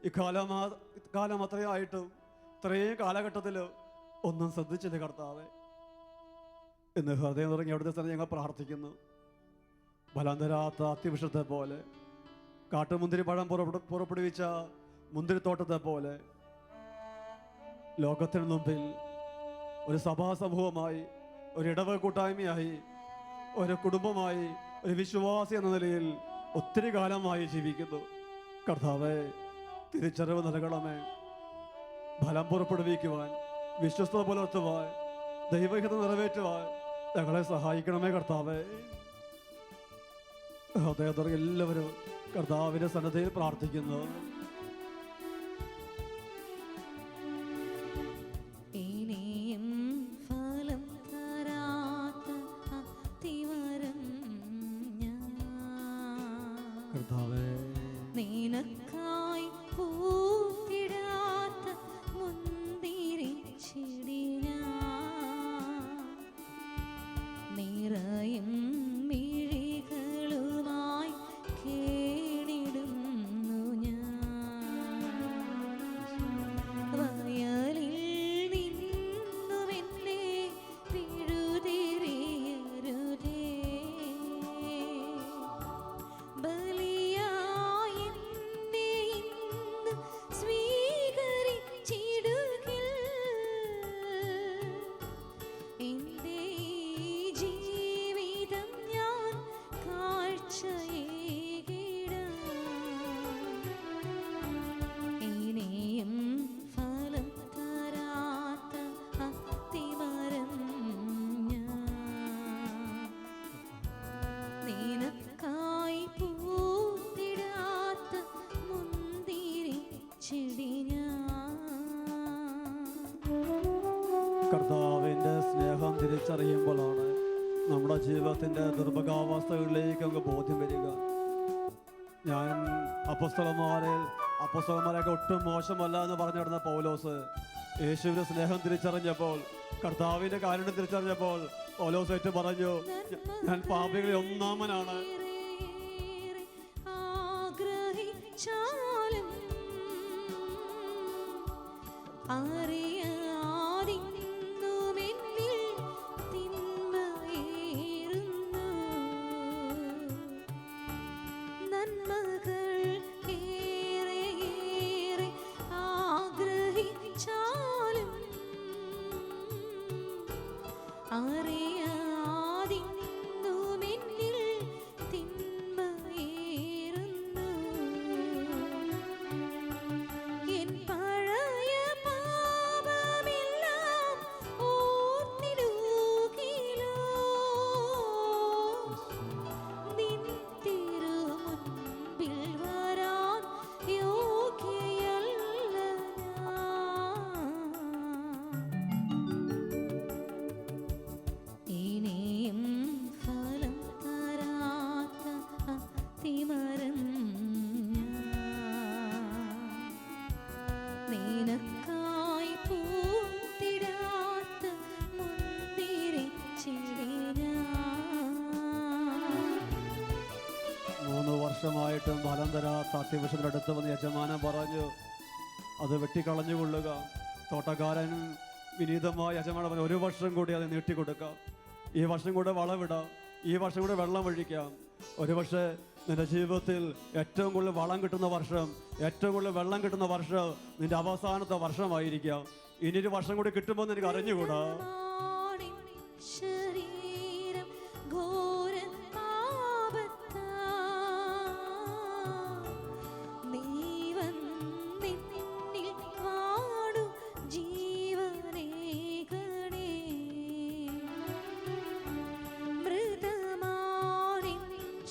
ഇക്കാലം അത്രയായിട്ടും ഇത്രയും കാലഘട്ടത്തിൽ ഒന്നും ശ്രദ്ധിച്ചില്ല കർത്താവേ. ഇന്ന് ഹൃദയം തുടങ്ങി അവിടുത്തെ സ്ഥലം ഞങ്ങൾ പ്രാർത്ഥിക്കുന്നു. ബലാന്തരാത്ത അത്തിവൃക്ഷത്തെ പോലെ, കാട്ടുമുന്തിരി പഴം പുറപ്പെടുവിച്ച മുന്തിരിത്തോട്ടത്തെ പോലെ ലോകത്തിന് മുമ്പിൽ ഒരു സഭാ സമൂഹമായി, ഒരു ഇടവക കൂട്ടായ്മയായി, ഒരു കുടുംബമായി, ഒരു വിശ്വാസി എന്ന നിലയിൽ ഒത്തിരി കാലമായി ജീവിക്കുന്നു. കർത്താവേ, തിരിച്ചറിവ് നൽകണമേ. ഫലം പുറപ്പെടുവിക്കുവാൻ, വിശ്വസ്തത പുലർത്തുവാൻ, ദൈവഹിതം നിറവേറ്റുവാൻ ഞങ്ങളെ സഹായിക്കണമേ കർത്താവേ. ഹൃദയത്തോടെ എല്ലാവരും കർത്താവിന്റെ സന്നദ്ധയിൽ പ്രാർത്ഥിക്കുന്നു. ഇനിയും ഫലം തരാത്ത അത്തിമരം ഞാൻ കർത്താവേ, നിനക്കായി പൂത്തിടാത്ത മുന്തിരിച്ചെടി ഞാൻ, നിറയും മിഴികളുമായി കേണിടുന്നു ഞാൻ. വയലിൽ നിന്നുമെന്നെ പിഴുതിരിയരുതേ, ബലിയായി എന്നെ ഇന്ന് സ്വീകരിച്ചിടുകിൽ. എൻ്റെ ഈ ജീവിതം ഞാൻ കാഴ്ചയേകിടാം. ഇനിയും ഫലം തരാത്ത അത്തിമരം ഞാൻ, നിനക്കായി പൂത്തിടാത്ത മുന്തിരിച്ചെടി ഞാൻ. കർത്താവിൻ്റെ സ്നേഹം തിരിച്ചറിയുമ്പോഴാണ് നമ്മുടെ ജീവിതത്തിൻ്റെ ദുർഭകാവസ്ഥകളിലേക്ക് നമുക്ക് ബോധ്യം വരിക. ഞാൻ അപ്പോസ്തലന്മാരെയൊക്കെ ഒട്ടും മോശമല്ല എന്ന് പറഞ്ഞിരുന്ന പൗലോസ് യേശുവിൻ്റെ സ്നേഹം തിരിച്ചറിഞ്ഞപ്പോൾ, കർത്താവിൻ്റെ കാരുണ്യം തിരിച്ചറിഞ്ഞപ്പോൾ പൗലോസ് ഏറ്റു പറഞ്ഞു, ഞാൻ പാപികളിൽ ഒന്നാമനാണ്. ആഗ്രഹിച്ചാലും അറിയാതിന്നുമെന്നിൽ തിന്മയേറുന്നു. നന്മകൾ ഏറെ ആഗ്രഹിച്ചാലും അറിയാതിന്നുമെന്നിൽ തിമരം നിനക്കായി പൂത്തിടാത്ത മുന്തിരിച്ചെടി 3 വർഷമായിട്ടും ഫലം തരാത്ത അത്യവശ്യത്തിൻ്റെ അടുത്ത് വന്ന് യജമാനൻ പറഞ്ഞു അത് വെട്ടിക്കളഞ്ഞുകൊള്ളുക. തോട്ടക്കാരൻ വിനീതമായ യജമാനൻ പറഞ്ഞു 1 വർഷം കൂടി അത് നീട്ടിക്കൊടുക്കാം, ഈ വർഷം കൂടെ വളമിടാം, ഈ വർഷം കൂടെ വെള്ളം ഒഴിക്കാം. ഒരുപക്ഷെ നിന്റെ ജീവിതത്തിൽ ഏറ്റവും കൂടുതൽ വളം കിട്ടുന്ന വർഷം, ഏറ്റവും കൂടുതൽ വെള്ളം കിട്ടുന്ന വർഷം നിന്റെ അവസാനത്തെ വർഷമായിരിക്കാം. ഇനിയൊരു വർഷം കൂടി കിട്ടുമ്പോൾ നിനക്ക് അറിഞ്ഞുകൂടാ. ശരീരം ഘോര പാപത്താ നീ വന്നിന്നിൽ വാടും ജീവനേകണേ മൃതമാണിൻ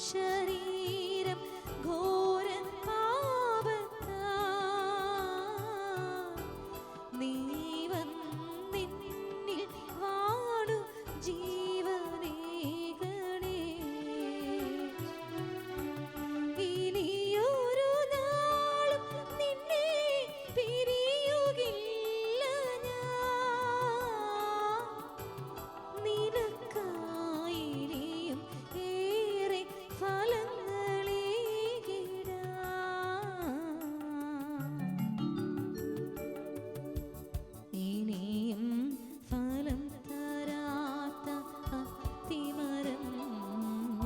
ശരീരം ഘോര പാപത്താ നീ വന്നിന്നിൽ വാടും ജീവനേകണേ ഇനിയൊരു നാളും നിന്നെ പിരിയുകില്ല ഞാൻ നിനക്കായിനിയും ഏറെ ഇനിയും ഫലം തരാത്ത അത്തിമരം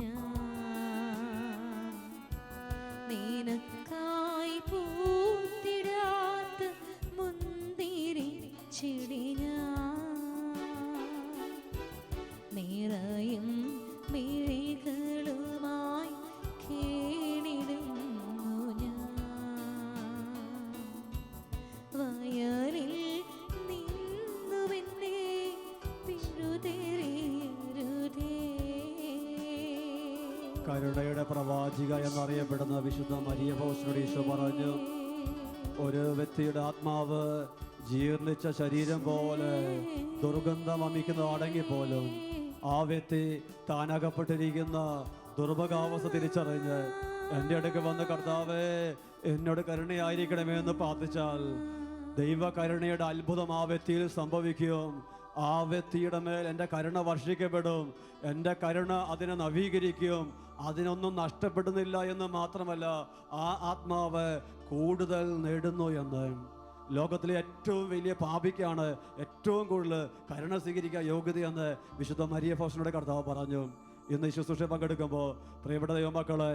ഞാൻ നിനക്കായി പൂത്തിടാത്ത മുന്തിരിച്ചെടി ഞാൻ നിറയും മിഴികളുമായി കേണിടുന്നു ഞാൻ വയലിൽ നിന്നുവെന്നെ പിഴുതെറിയരുതേ. കരുണയുടെ പ്രവാചിക എന്നറിയപ്പെടുന്ന വിശുദ്ധ മരിയ പൗലോസിനോട് ഈശോ പറഞ്ഞു, ഒരു വ്യക്തിയുടെ ആത്മാവ് ജീർണിച്ച ശരീരം പോലെ ദുർഗന്ധം വമിക്കുന്ന അടങ്ങിപ്പോലും ആ വ്യക്തി താനകപ്പെട്ടിരിക്കുന്ന ദുർഭകാവസ്ഥ തിരിച്ചറിഞ്ഞ് എൻ്റെ അടുക്ക് വന്ന് കർത്താവേ എന്നോട് കരുണയായിരിക്കണമേ എന്ന് പ്രാർത്ഥിച്ചാൽ ദൈവ കരുണയുടെ അത്ഭുതം ആ വ്യക്തിയിൽ സംഭവിക്കും. ആ വ്യക്തിയുടെ മേൽ എൻ്റെ കരുണ വർഷിക്കപ്പെടും, എൻ്റെ കരുണ അതിനെ നവീകരിക്കും, അതിനൊന്നും നഷ്ടപ്പെടുന്നില്ല എന്ന് മാത്രമല്ല ആ ആത്മാവ് കൂടുതൽ നേടുന്നു എന്ന്. ലോകത്തിലെ ഏറ്റവും വലിയ പാപിക്കാണ് ഏറ്റവും കൂടുതൽ കരുണ സ്വീകരിക്കാൻ യോഗ്യതയെന്ന് വിശുദ്ധ മരിയ പൗലോസിനോട് കർത്താവ് പറഞ്ഞു. ഇന്ന് ഈ ശുശ്രൂഷ പങ്കെടുക്കുമ്പോൾ പ്രിയപ്പെട്ട ദൈവമക്കളെ,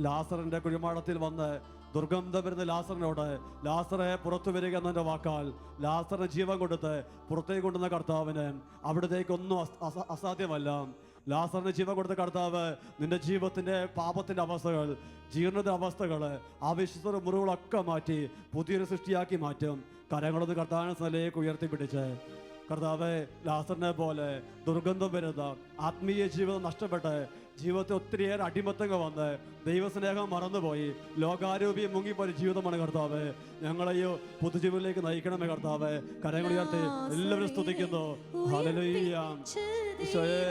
ലാസറിൻ്റെ കുഴിമാടത്തിൽ വന്ന് ദുർഗന്ധം വരുന്ന ലാസറിനോട് ലാസറെ പുറത്തു വരിക എന്നതിൻ്റെ വാക്കാൽ ലാസറിന് ജീവൻ കൊടുത്ത് പുറത്തേക്ക് കൊണ്ടുവന്ന കർത്താവിന് അവിടത്തേക്കൊന്നും അസാധ്യമല്ല. ലാസറിന് ജീവൻ കൊടുത്ത കർത്താവ് നിന്റെ ജീവിതത്തിൻ്റെ പാപത്തിൻ്റെ അവസ്ഥകൾ, ജീർണത അവസ്ഥകൾ, അവിശ്വസ മുറിവുകളൊക്കെ മാറ്റി പുതിയൊരു സൃഷ്ടിയാക്കി മാറ്റും. കരങ്ങളൊന്ന് കർത്താവിനെ സ്ഥലത്തേക്ക് ഉയർത്തിപ്പിടിച്ച് കർത്താവെ ലാസറിനെ പോലെ ദുർഗന്ധം വരുന്ന ആത്മീയ ജീവിതം നഷ്ടപ്പെട്ട് ജീവിതത്തിൽ ഒത്തിരിയേറെ അടിമത്തങ്ങൾ വന്ന് ദൈവസ്നേഹം മറന്നുപോയി ലോകാരൂപിയെ മുങ്ങിപ്പോയ ജീവിതമാണ് കർത്താവ്. ഞങ്ങളെയോ പുതുജീവനിലേക്ക് നയിക്കണമേ കർത്താവ്. കരങ്ങൾ ഉയർത്തി എല്ലാവരും സ്തുതിക്കുന്നു. ഹല്ലേലൂയ. ഈശോയെ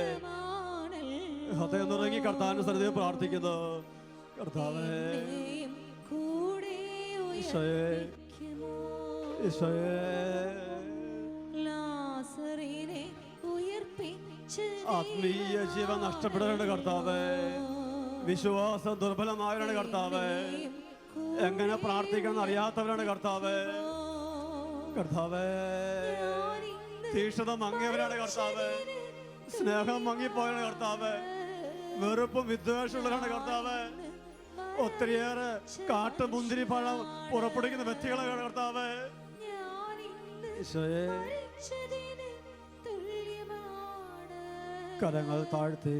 ഹൃദയം നുറങ്ങി കർത്താവിന്റെ സന്നിധിയിൽ പ്രാർത്ഥിക്കുന്നു. കർത്താവേ ഈശോയെ ഈശോയെ ആത്മീയ ജീവൻ നഷ്ടപ്പെടുന്നുണ്ട് കർത്താവേ. വിശ്വാസം ദുർബലമായവരാണ് കർത്താവേ. എങ്ങനെ പ്രാർത്ഥിക്കണം അറിയാത്തവരാണ് കർത്താവേ. കർത്താവേ തീക്ഷണത മങ്ങിയവരാണ് കർത്താവേ. സ്നേഹം മങ്ങിപ്പോയാണ് കർത്താവേ. വെറുപ്പും വിദ്വേഷമുള്ളവരാണ് കർത്താവേ. ഒത്തിരിയേറെ കാട്ടുമുന്തിരി പഴം പുറപ്പെടുവിക്കുന്ന വ്യക്തികളാണ് കർത്താവേ. ഈശോയെ കരങ്ങൾ താഴ്ത്തി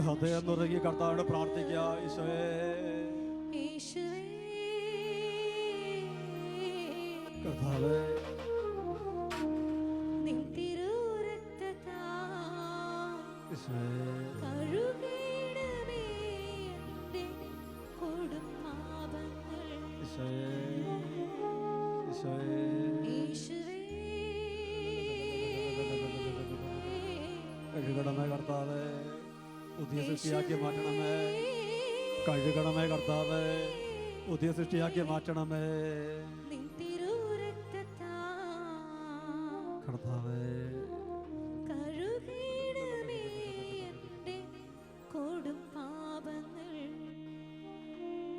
ഹൃദയം നുറുങ്ങി കർത്താവിനോട് പ്രാർത്ഥിക്കുക. ഈശോയെ കർത്താവേ കഴുകണമേ കർത്താവേ. പുതിയ സൃഷ്ടിയാക്കി മാറ്റണമേ. കഴുകണമേ കർത്താവേ, പുതിയ സൃഷ്ടിയാക്കി മാറ്റണമേ നിൻ തിരുരക്തത്താൽ കർത്താവേ. കഴുകിയിടമേ എൻ്റെ കൊടും പാപങ്ങൾ.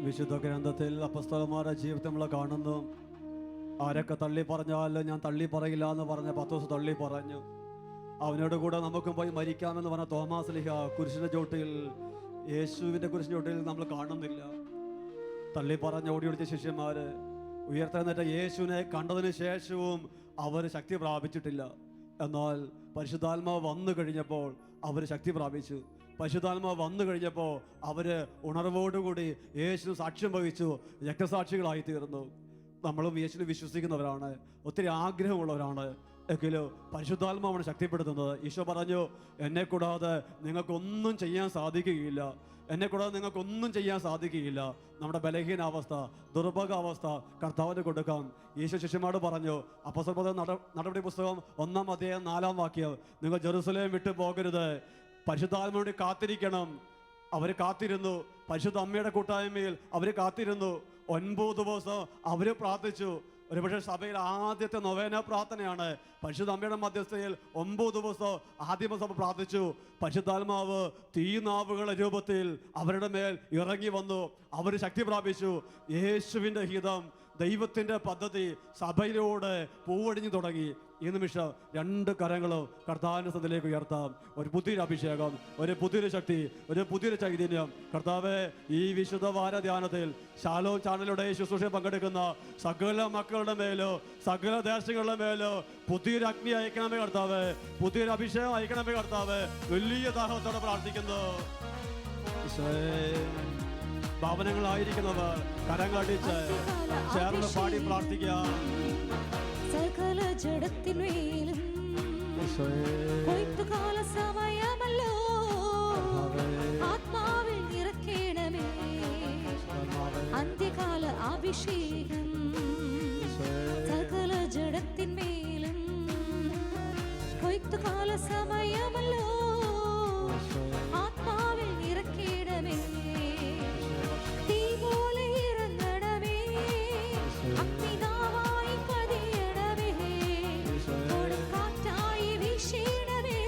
വിശുദ്ധ ഗ്രന്ഥത്തിൽ അപ്പസ്തലന്മാരുടെ ജീവിതം നമ്മൾ കാണുന്നു. ആരൊക്കെ തള്ളി പറഞ്ഞാലും ഞാൻ തള്ളി പറയില്ല എന്ന് പറഞ്ഞ പത്രോസ് തള്ളി പറഞ്ഞു. അവനോട് കൂടെ നമുക്കും പോയി മരിക്കാമെന്ന് പറഞ്ഞ തോമാസ് ലീഹ കുരിശിന്റെ ചോട്ടിൽ, യേശുവിന്റെ കുരിശിന്റെ ചോട്ടിൽ നമ്മൾ കാണുന്നില്ല. തള്ളി പറഞ്ഞ് ഓടി ഓടിച്ച ശിഷ്യന്മാര് ഉയർത്തെഴുന്നേറ്റ യേശുവിനെ കണ്ടതിന് ശേഷവും അവർ ശക്തി പ്രാപിച്ചിട്ടില്ല. എന്നാൽ പരിശുദ്ധാത്മാവ് വന്നു കഴിഞ്ഞപ്പോൾ അവർ ശക്തി പ്രാപിച്ചു. പരിശുദ്ധാത്മാവ് വന്നു കഴിഞ്ഞപ്പോൾ അവര് ഉണർവോടുകൂടി യേശുവിന് സാക്ഷ്യം വഹിച്ചു, രക്തസാക്ഷികളായി തീർന്നു. നമ്മളും യേശുവിനെ വിശ്വസിക്കുന്നവരാണ്, ഒത്തിരി ആഗ്രഹമുള്ളവരാണ്. എങ്കിലും പരിശുദ്ധാത്മാവാണ് ശക്തിപ്പെടുത്തുന്നത്. ഈശോ പറഞ്ഞു, എന്നെ കൂടാതെ നിങ്ങൾക്കൊന്നും ചെയ്യാൻ സാധിക്കുകയില്ല, എന്നെ കൂടാതെ നിങ്ങൾക്കൊന്നും ചെയ്യാൻ സാധിക്കുകയില്ല. നമ്മുടെ ബലഹീനാവസ്ഥ, ദുർഭകാവസ്ഥ കർത്താവിന് കൊടുക്കാം. ഈശോ ശിഷ്യന്മാരോട് പറഞ്ഞു, അപ്പോസ്തലപ്രവൃത്തി നടപടി പുസ്തകം 1-ാം അധ്യായം 4-ാം വാക്യം, നിങ്ങൾ ജെറുസലേം വിട്ടു പോകരുത്, പരിശുദ്ധാത്മാവിന് കാത്തിരിക്കണം. അവർ കാത്തിരുന്നു. പരിശുദ്ധ അമ്മയുടെ കൂട്ടായ്മയിൽ അവർ കാത്തിരുന്നു. 9 ദിവസം അവർ പ്രാർത്ഥിച്ചു. ഒരുപക്ഷെ സഭയിൽ ആദ്യത്തെ നൊവേന പ്രാർത്ഥനയാണ്. പരിശുദ്ധ അമ്മയുടെ മധ്യസ്ഥയിൽ 9 ദിവസം ആദ്യമ സഭ പ്രാർത്ഥിച്ചു. പരിശുദ്ധാത്മാവ് തീനാവുകളുടെ രൂപത്തിൽ അവരുടെ മേൽ ഇറങ്ങി വന്നു. അവർ ശക്തി പ്രാപിച്ചു. യേശുവിൻ്റെ ഹിതം, ദൈവത്തിൻ്റെ പദ്ധതി സഭയിലൂടെ പൂവടിഞ്ഞു തുടങ്ങി. ഈ നിമിഷം 2 കരങ്ങളും കർത്താവിൻ്റെ സന്നിധിയിലേക്ക് ഉയർത്താം. ഒരു പുതിയൊരു അഭിഷേകം, ഒരു പുതിയൊരു ശക്തി, ഒരു പുതിയൊരു ചൈതന്യം. കർത്താവേ, ഈ വിശുദ്ധ വാര ധ്യാനത്തിൽ ശാലോം ചാനലിലൂടെ ശുശ്രൂഷയിൽ പങ്കെടുക്കുന്ന സകല മക്കളുടെ മേലോ, സകല ദേശങ്ങളുടെ മേലോ പുതിയൊരു അഗ്നി അയക്കണമേ കർത്താവേ, പുതിയൊരു അഭിഷേകം അയക്കണമേ കർത്താവേ. വലിയ ദാഹത്തോടെ പ്രാർത്ഥിക്കുന്നു. ഭവനങ്ങളായിരിക്കുന്നവർ കരങ്ങളടിച്ച് ചേർന്ന് പാടി പ്രാർത്ഥിക്കാം. സകല ജഡത്തിന്മേലും കൊയ്ത്തുകാല സമയമല്ലോ, ആത്മാവിൽ നിറയ്ക്കണമേ അന്ത്യകാല അഭിഷേകം. സകല ജഡത്തിന്മേലും കൊയ്ത്തുകാല സമയമല്ലോ, ആത്മാവിൽ നിറയ്ക്കണമേ. തീ പോലെ ഇറങ്ങണമേ, അഗ്നിനാവായി പതിയണമേ, കൊടുങ്കാറ്റായി വീശിടമേ,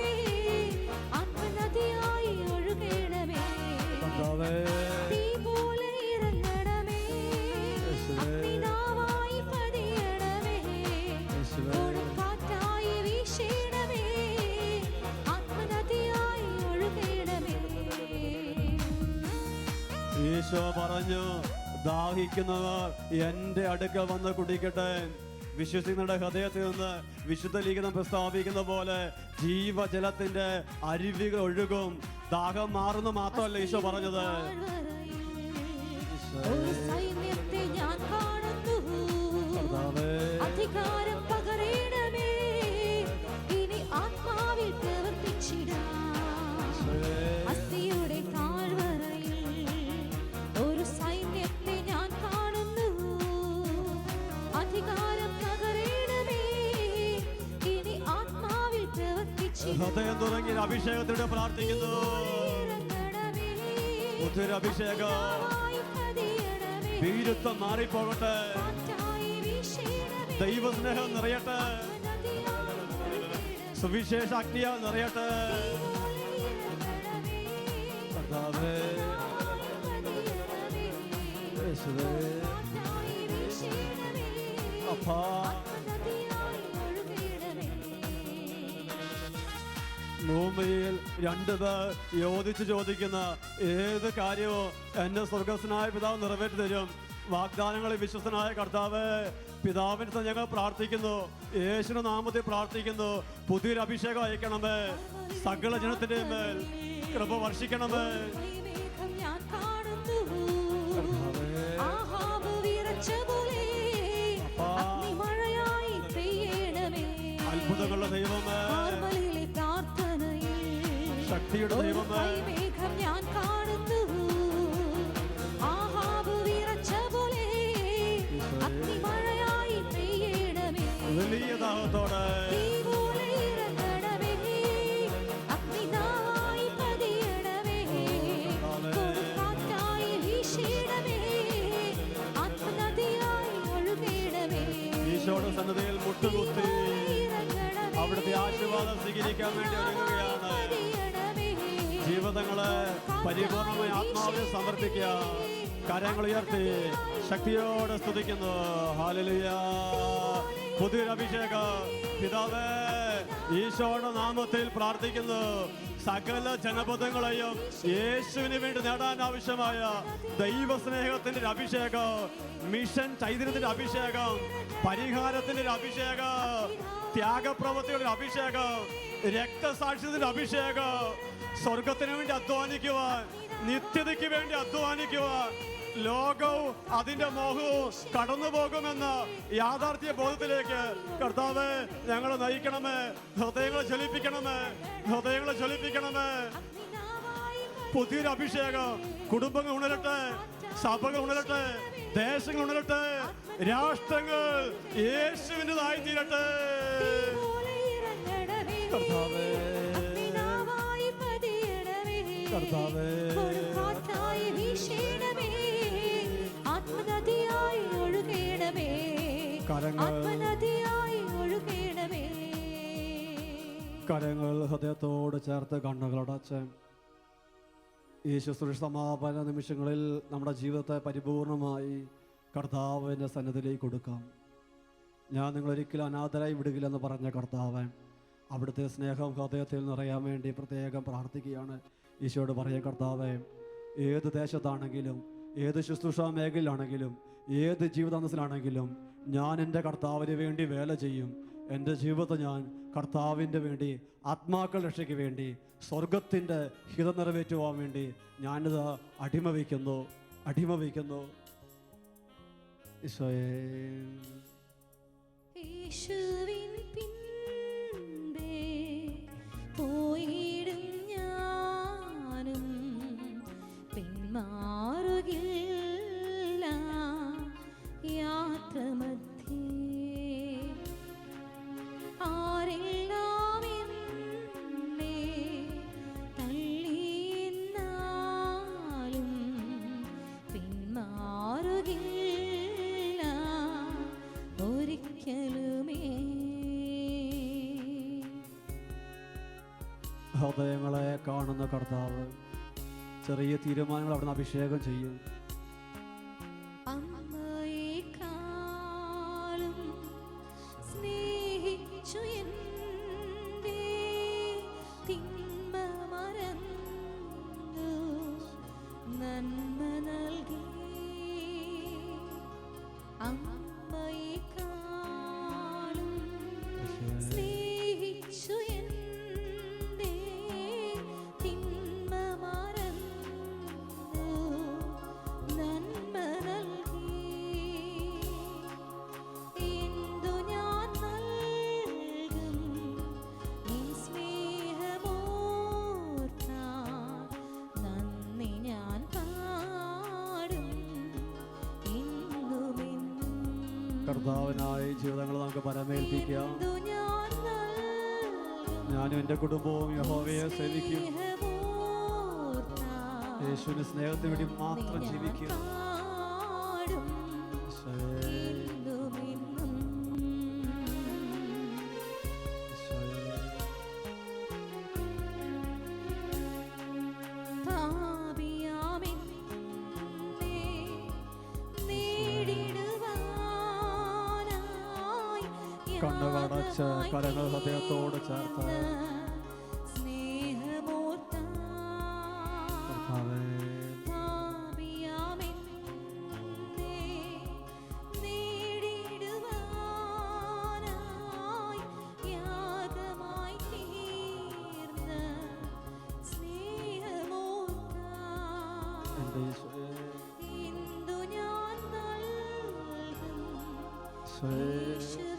ആത്മനദിയായി ഒഴുകണമേ. തീ പോലെ ഇറങ്ങണമേ, അഗ്നിനാവായി പതിയണമേ, കൊടുങ്കാറ്റായി വീശിടമേ, ആത്മനദിയായി ഒഴുകണമേ. ഈശോ പറഞ്ഞു, ദാഹിക്കുന്നവർ എൻ്റെ അടുക്കൽ വന്ന് കുടിക്കട്ടെ. വിശ്വസിക്കുന്നവരുടെ ഹൃദയത്തിൽ നിന്ന് വിശുദ്ധ ലിഖിതം പ്രസ്താവിക്കുന്ന പോലെ ജീവജലത്തിന്റെ അരുവികൾ ഒഴുകും. ദാഹം മാറുന്നു മാത്രമല്ല ഈശോ പറഞ്ഞത്. ഒരു സൈന്യത്തെ ഞാൻ കാണുന്നു, അധികാരം പകരണമേ, ഇനി ആത്മാവിൽ പ്രവർത്തിച്ചിടാം. അസ്ഥിയുടെ താഴ്വരയിൽ ഒരു സൈന്യത്തെ ഞാൻ കാണുന്നു, അധികാരം പകരണമേ, ഇനി ആത്മാവിൽ പ്രവർത്തിച്ചിടാം. ഹൃദയം തുടങ്ങി അഭിഷേകത്തിലൂടെ പ്രാർത്ഥിക്കുന്നു. പുതിയൊരു അഭിഷേകം, വീരത്വം മാറിപ്പോകട്ടെ, ദൈവസ്നേഹം നിറയട്ടെ, സുവിശേഷ അഗ്നിയാൽ നിറയട്ടെ. കർത്താവേ, യേശുവേ, അപ്പാ, ഭൂമിയിൽ 2 പേർ യോജിച്ച് ചോദിക്കുന്ന ഏത് കാര്യവും എന്റെ സ്വർഗസ്വനായ പിതാവ് നിറവേറ്റി തരും. വാഗ്ദാനങ്ങളിൽ വിശ്വസനായ കർത്താവ്, പിതാവിന്റെ ഞങ്ങൾ പ്രാർത്ഥിക്കുന്നു, യേശുവിന്റെ നാമത്തിൽ പ്രാർത്ഥിക്കുന്നു. പുതിയൊരു അഭിഷേകം അയക്കണമേ, സകല ജനത്തിന്റെ മേൽ കൃപ വർഷിക്കണമേ. അത്ഭുതങ്ങളുടെ ദൈവമേ, ശക്തിയുടെ ദൈവമേ, ഞാൻ കാണുന്നു, ആഹാബ് വിറച്ച പോലെ അഗ്നിമഴയായി പെയ്യണമേ. വലിയ ദാഹത്തോടെ തീ പോലെ ഇറങ്ങണമേ, അഗ്നിനായി പതിയണമേ, മുട്ടുകുത്തി അവിടുത്തെ ആശീർവാദം സ്വീകരിക്കാൻ വേണ്ടി ഒരുങ്ങുകയാണ്. ജീവിതങ്ങളെ പരിപൂർണമായി ആത്മാവിനെ സമർപ്പിക്കുക. കരങ്ങൾ ഉയർത്തി ശക്തിയോടെ സ്തുതിക്കുന്നു. ഹല്ലേലൂയ. പുതിയൊരു അഭിഷേകം പിതാവേ ഈശോയുടെ നാമത്തിൽ പ്രാർത്ഥിക്കുന്നു. സകല ജനപദങ്ങളെയും യേശുവിന് വേണ്ടി നേടാൻ ആവശ്യമായ ദൈവസ്നേഹത്തിന്റെ ഒരു അഭിഷേകം, മിഷൻ ചൈതന്യത്തിന്റെ അഭിഷേകം, പരിഹാരത്തിന്റെ ഒരു അഭിഷേകം, ത്യാഗപ്രവൃത്തിയുടെ ഒരു അഭിഷേകം, രക്തസാക്ഷ്യത്തിന്റെ അഭിഷേകം, സ്വർഗത്തിന് വേണ്ടി അധ്വാനിക്കുവാൻ, നിത്യതയ്ക്ക് വേണ്ടി അധ്വാനിക്കുവാൻ, ലോകവും അതിന്റെ മോഹവും കടന്നു പോകുമെന്ന യാഥാർത്ഥ്യ ബോധത്തിലേക്ക് കർത്താവേ ഞങ്ങളെ നയിക്കണമേ. ഹൃദയങ്ങളെ ജ്വലിപ്പിക്കണമേ, ഹൃദയങ്ങളെ ജ്വലിപ്പിക്കണമേ. പുതിയൊരു അഭിഷേകം കുടുംബങ്ങൾ ഉണരട്ടെ, സഭകൾ ഉണരട്ടെ, ദേശങ്ങൾ ഉണരട്ടെ, രാഷ്ട്രങ്ങൾ യേശുവിൻ്റെതായി തീരട്ടെ. കർത്താവേ കർത്താവേ കരങ്ങൾ ഹൃദയത്തോട് ചേർത്ത് കണ്ണുകളടച്ച് ഈ ശുശ്രൂഷ സമാപന നിമിഷങ്ങളിൽ നമ്മുടെ ജീവിതത്തെ പരിപൂർണമായി കർത്താവിൻ്റെ സന്നിധിയിലേക്ക് കൊടുക്കാം. ഞാൻ നിങ്ങളൊരിക്കലും അനാഥരായി വിടുകില്ലെന്ന് പറഞ്ഞ കർത്താവൻ അവിടുത്തെ സ്നേഹം ഹൃദയത്തിൽ നിറയാൻ വേണ്ടി പ്രത്യേകം പ്രാർത്ഥിക്കുകയാണ്. ഈശോയോട് പറയുക, കർത്താവേ ഏത് ദേശത്താണെങ്കിലും, ഏത് ശുശ്രൂഷ മേഖലയിലാണെങ്കിലും, ഏത് ജീവിതാന്തസ്സിലാണെങ്കിലും ഞാൻ എൻ്റെ കർത്താവിന് വേണ്ടി വേല ചെയ്യും. എൻ്റെ ജീവിതത്തെ ഞാൻ കർത്താവിൻ്റെ വേണ്ടി, ആത്മാക്കൾ രക്ഷയ്ക്ക് വേണ്ടി, സ്വർഗത്തിൻ്റെ ഹിതം നിറവേറ്റുവാൻ വേണ്ടി ഞാനിത് അടിമ വയ്ക്കുന്നു. ഈശോയേ യേശുവിൻ പിൻപേ പോയിടും ഞാനും പിന്മാറുകില്ല യാത്രമധ്യേ ആരെല്ലാം എന്നെ തള്ളിയെന്നാലും പിന്മാറുകില്ല ഒരിക്കലുമേ. ഹൃദയങ്ങളെ കാണുന്ന കർത്താവ് ചെറിയ തീരുമാനങ്ങൾ അവിടുന്ന് അഭിഷേകം ചെയ്യും. അമ്മയെക്കാളും സ്നേഹിച്ചു എന്നെ തിന്മ മറന്നു നന്മ നൽകി. അമ്മയെക്കാളും സ്നേഹിച്ചു എന്നെ തിന്മ മറന്നു നന്മ നൽകി. എന്തു ഞാൻ നൽകും നിൻ സ്നേഹമോർത്താൽ നന്ദി ഞാൻ പാടും എന്നുമെന്നും. കർത്താവിനായി ജീവിതങ്ങൾ നമുക്ക് പരമേൽപ്പിക്കാം. എന്തു ഞാൻ നൽകും ഞാനും എൻ്റെ കുടുംബവും യഹോവയെ സേവിക്കും. സ്നേഹമോർത്താൽ യേശുവിന്റെ സ്നേഹത്തിന് വേണ്ടി മാത്രം ജീവിക്കും. പാടും ഈശോയേ, എന്നുമെന്നും. ഈശോയേ. പാപിയാമെന്നെ നേടിടുവാനായി കണ്ണുകളടച്ച് കരങ്ങൾ ഹൃദയത്തോട് ചേർത്ത് സ്നേഹമോർത്താൽ കർത്താവേ പാപിയാമെന്നെ നേടിടുവാനായി യാഗമായി തീർന്ന സ്നേഹമോർത്താൽ എൻ്റെ ഈശോയേ, എന്തു ഞാൻ നൽകും ഈശോയേ. യേശുവേ.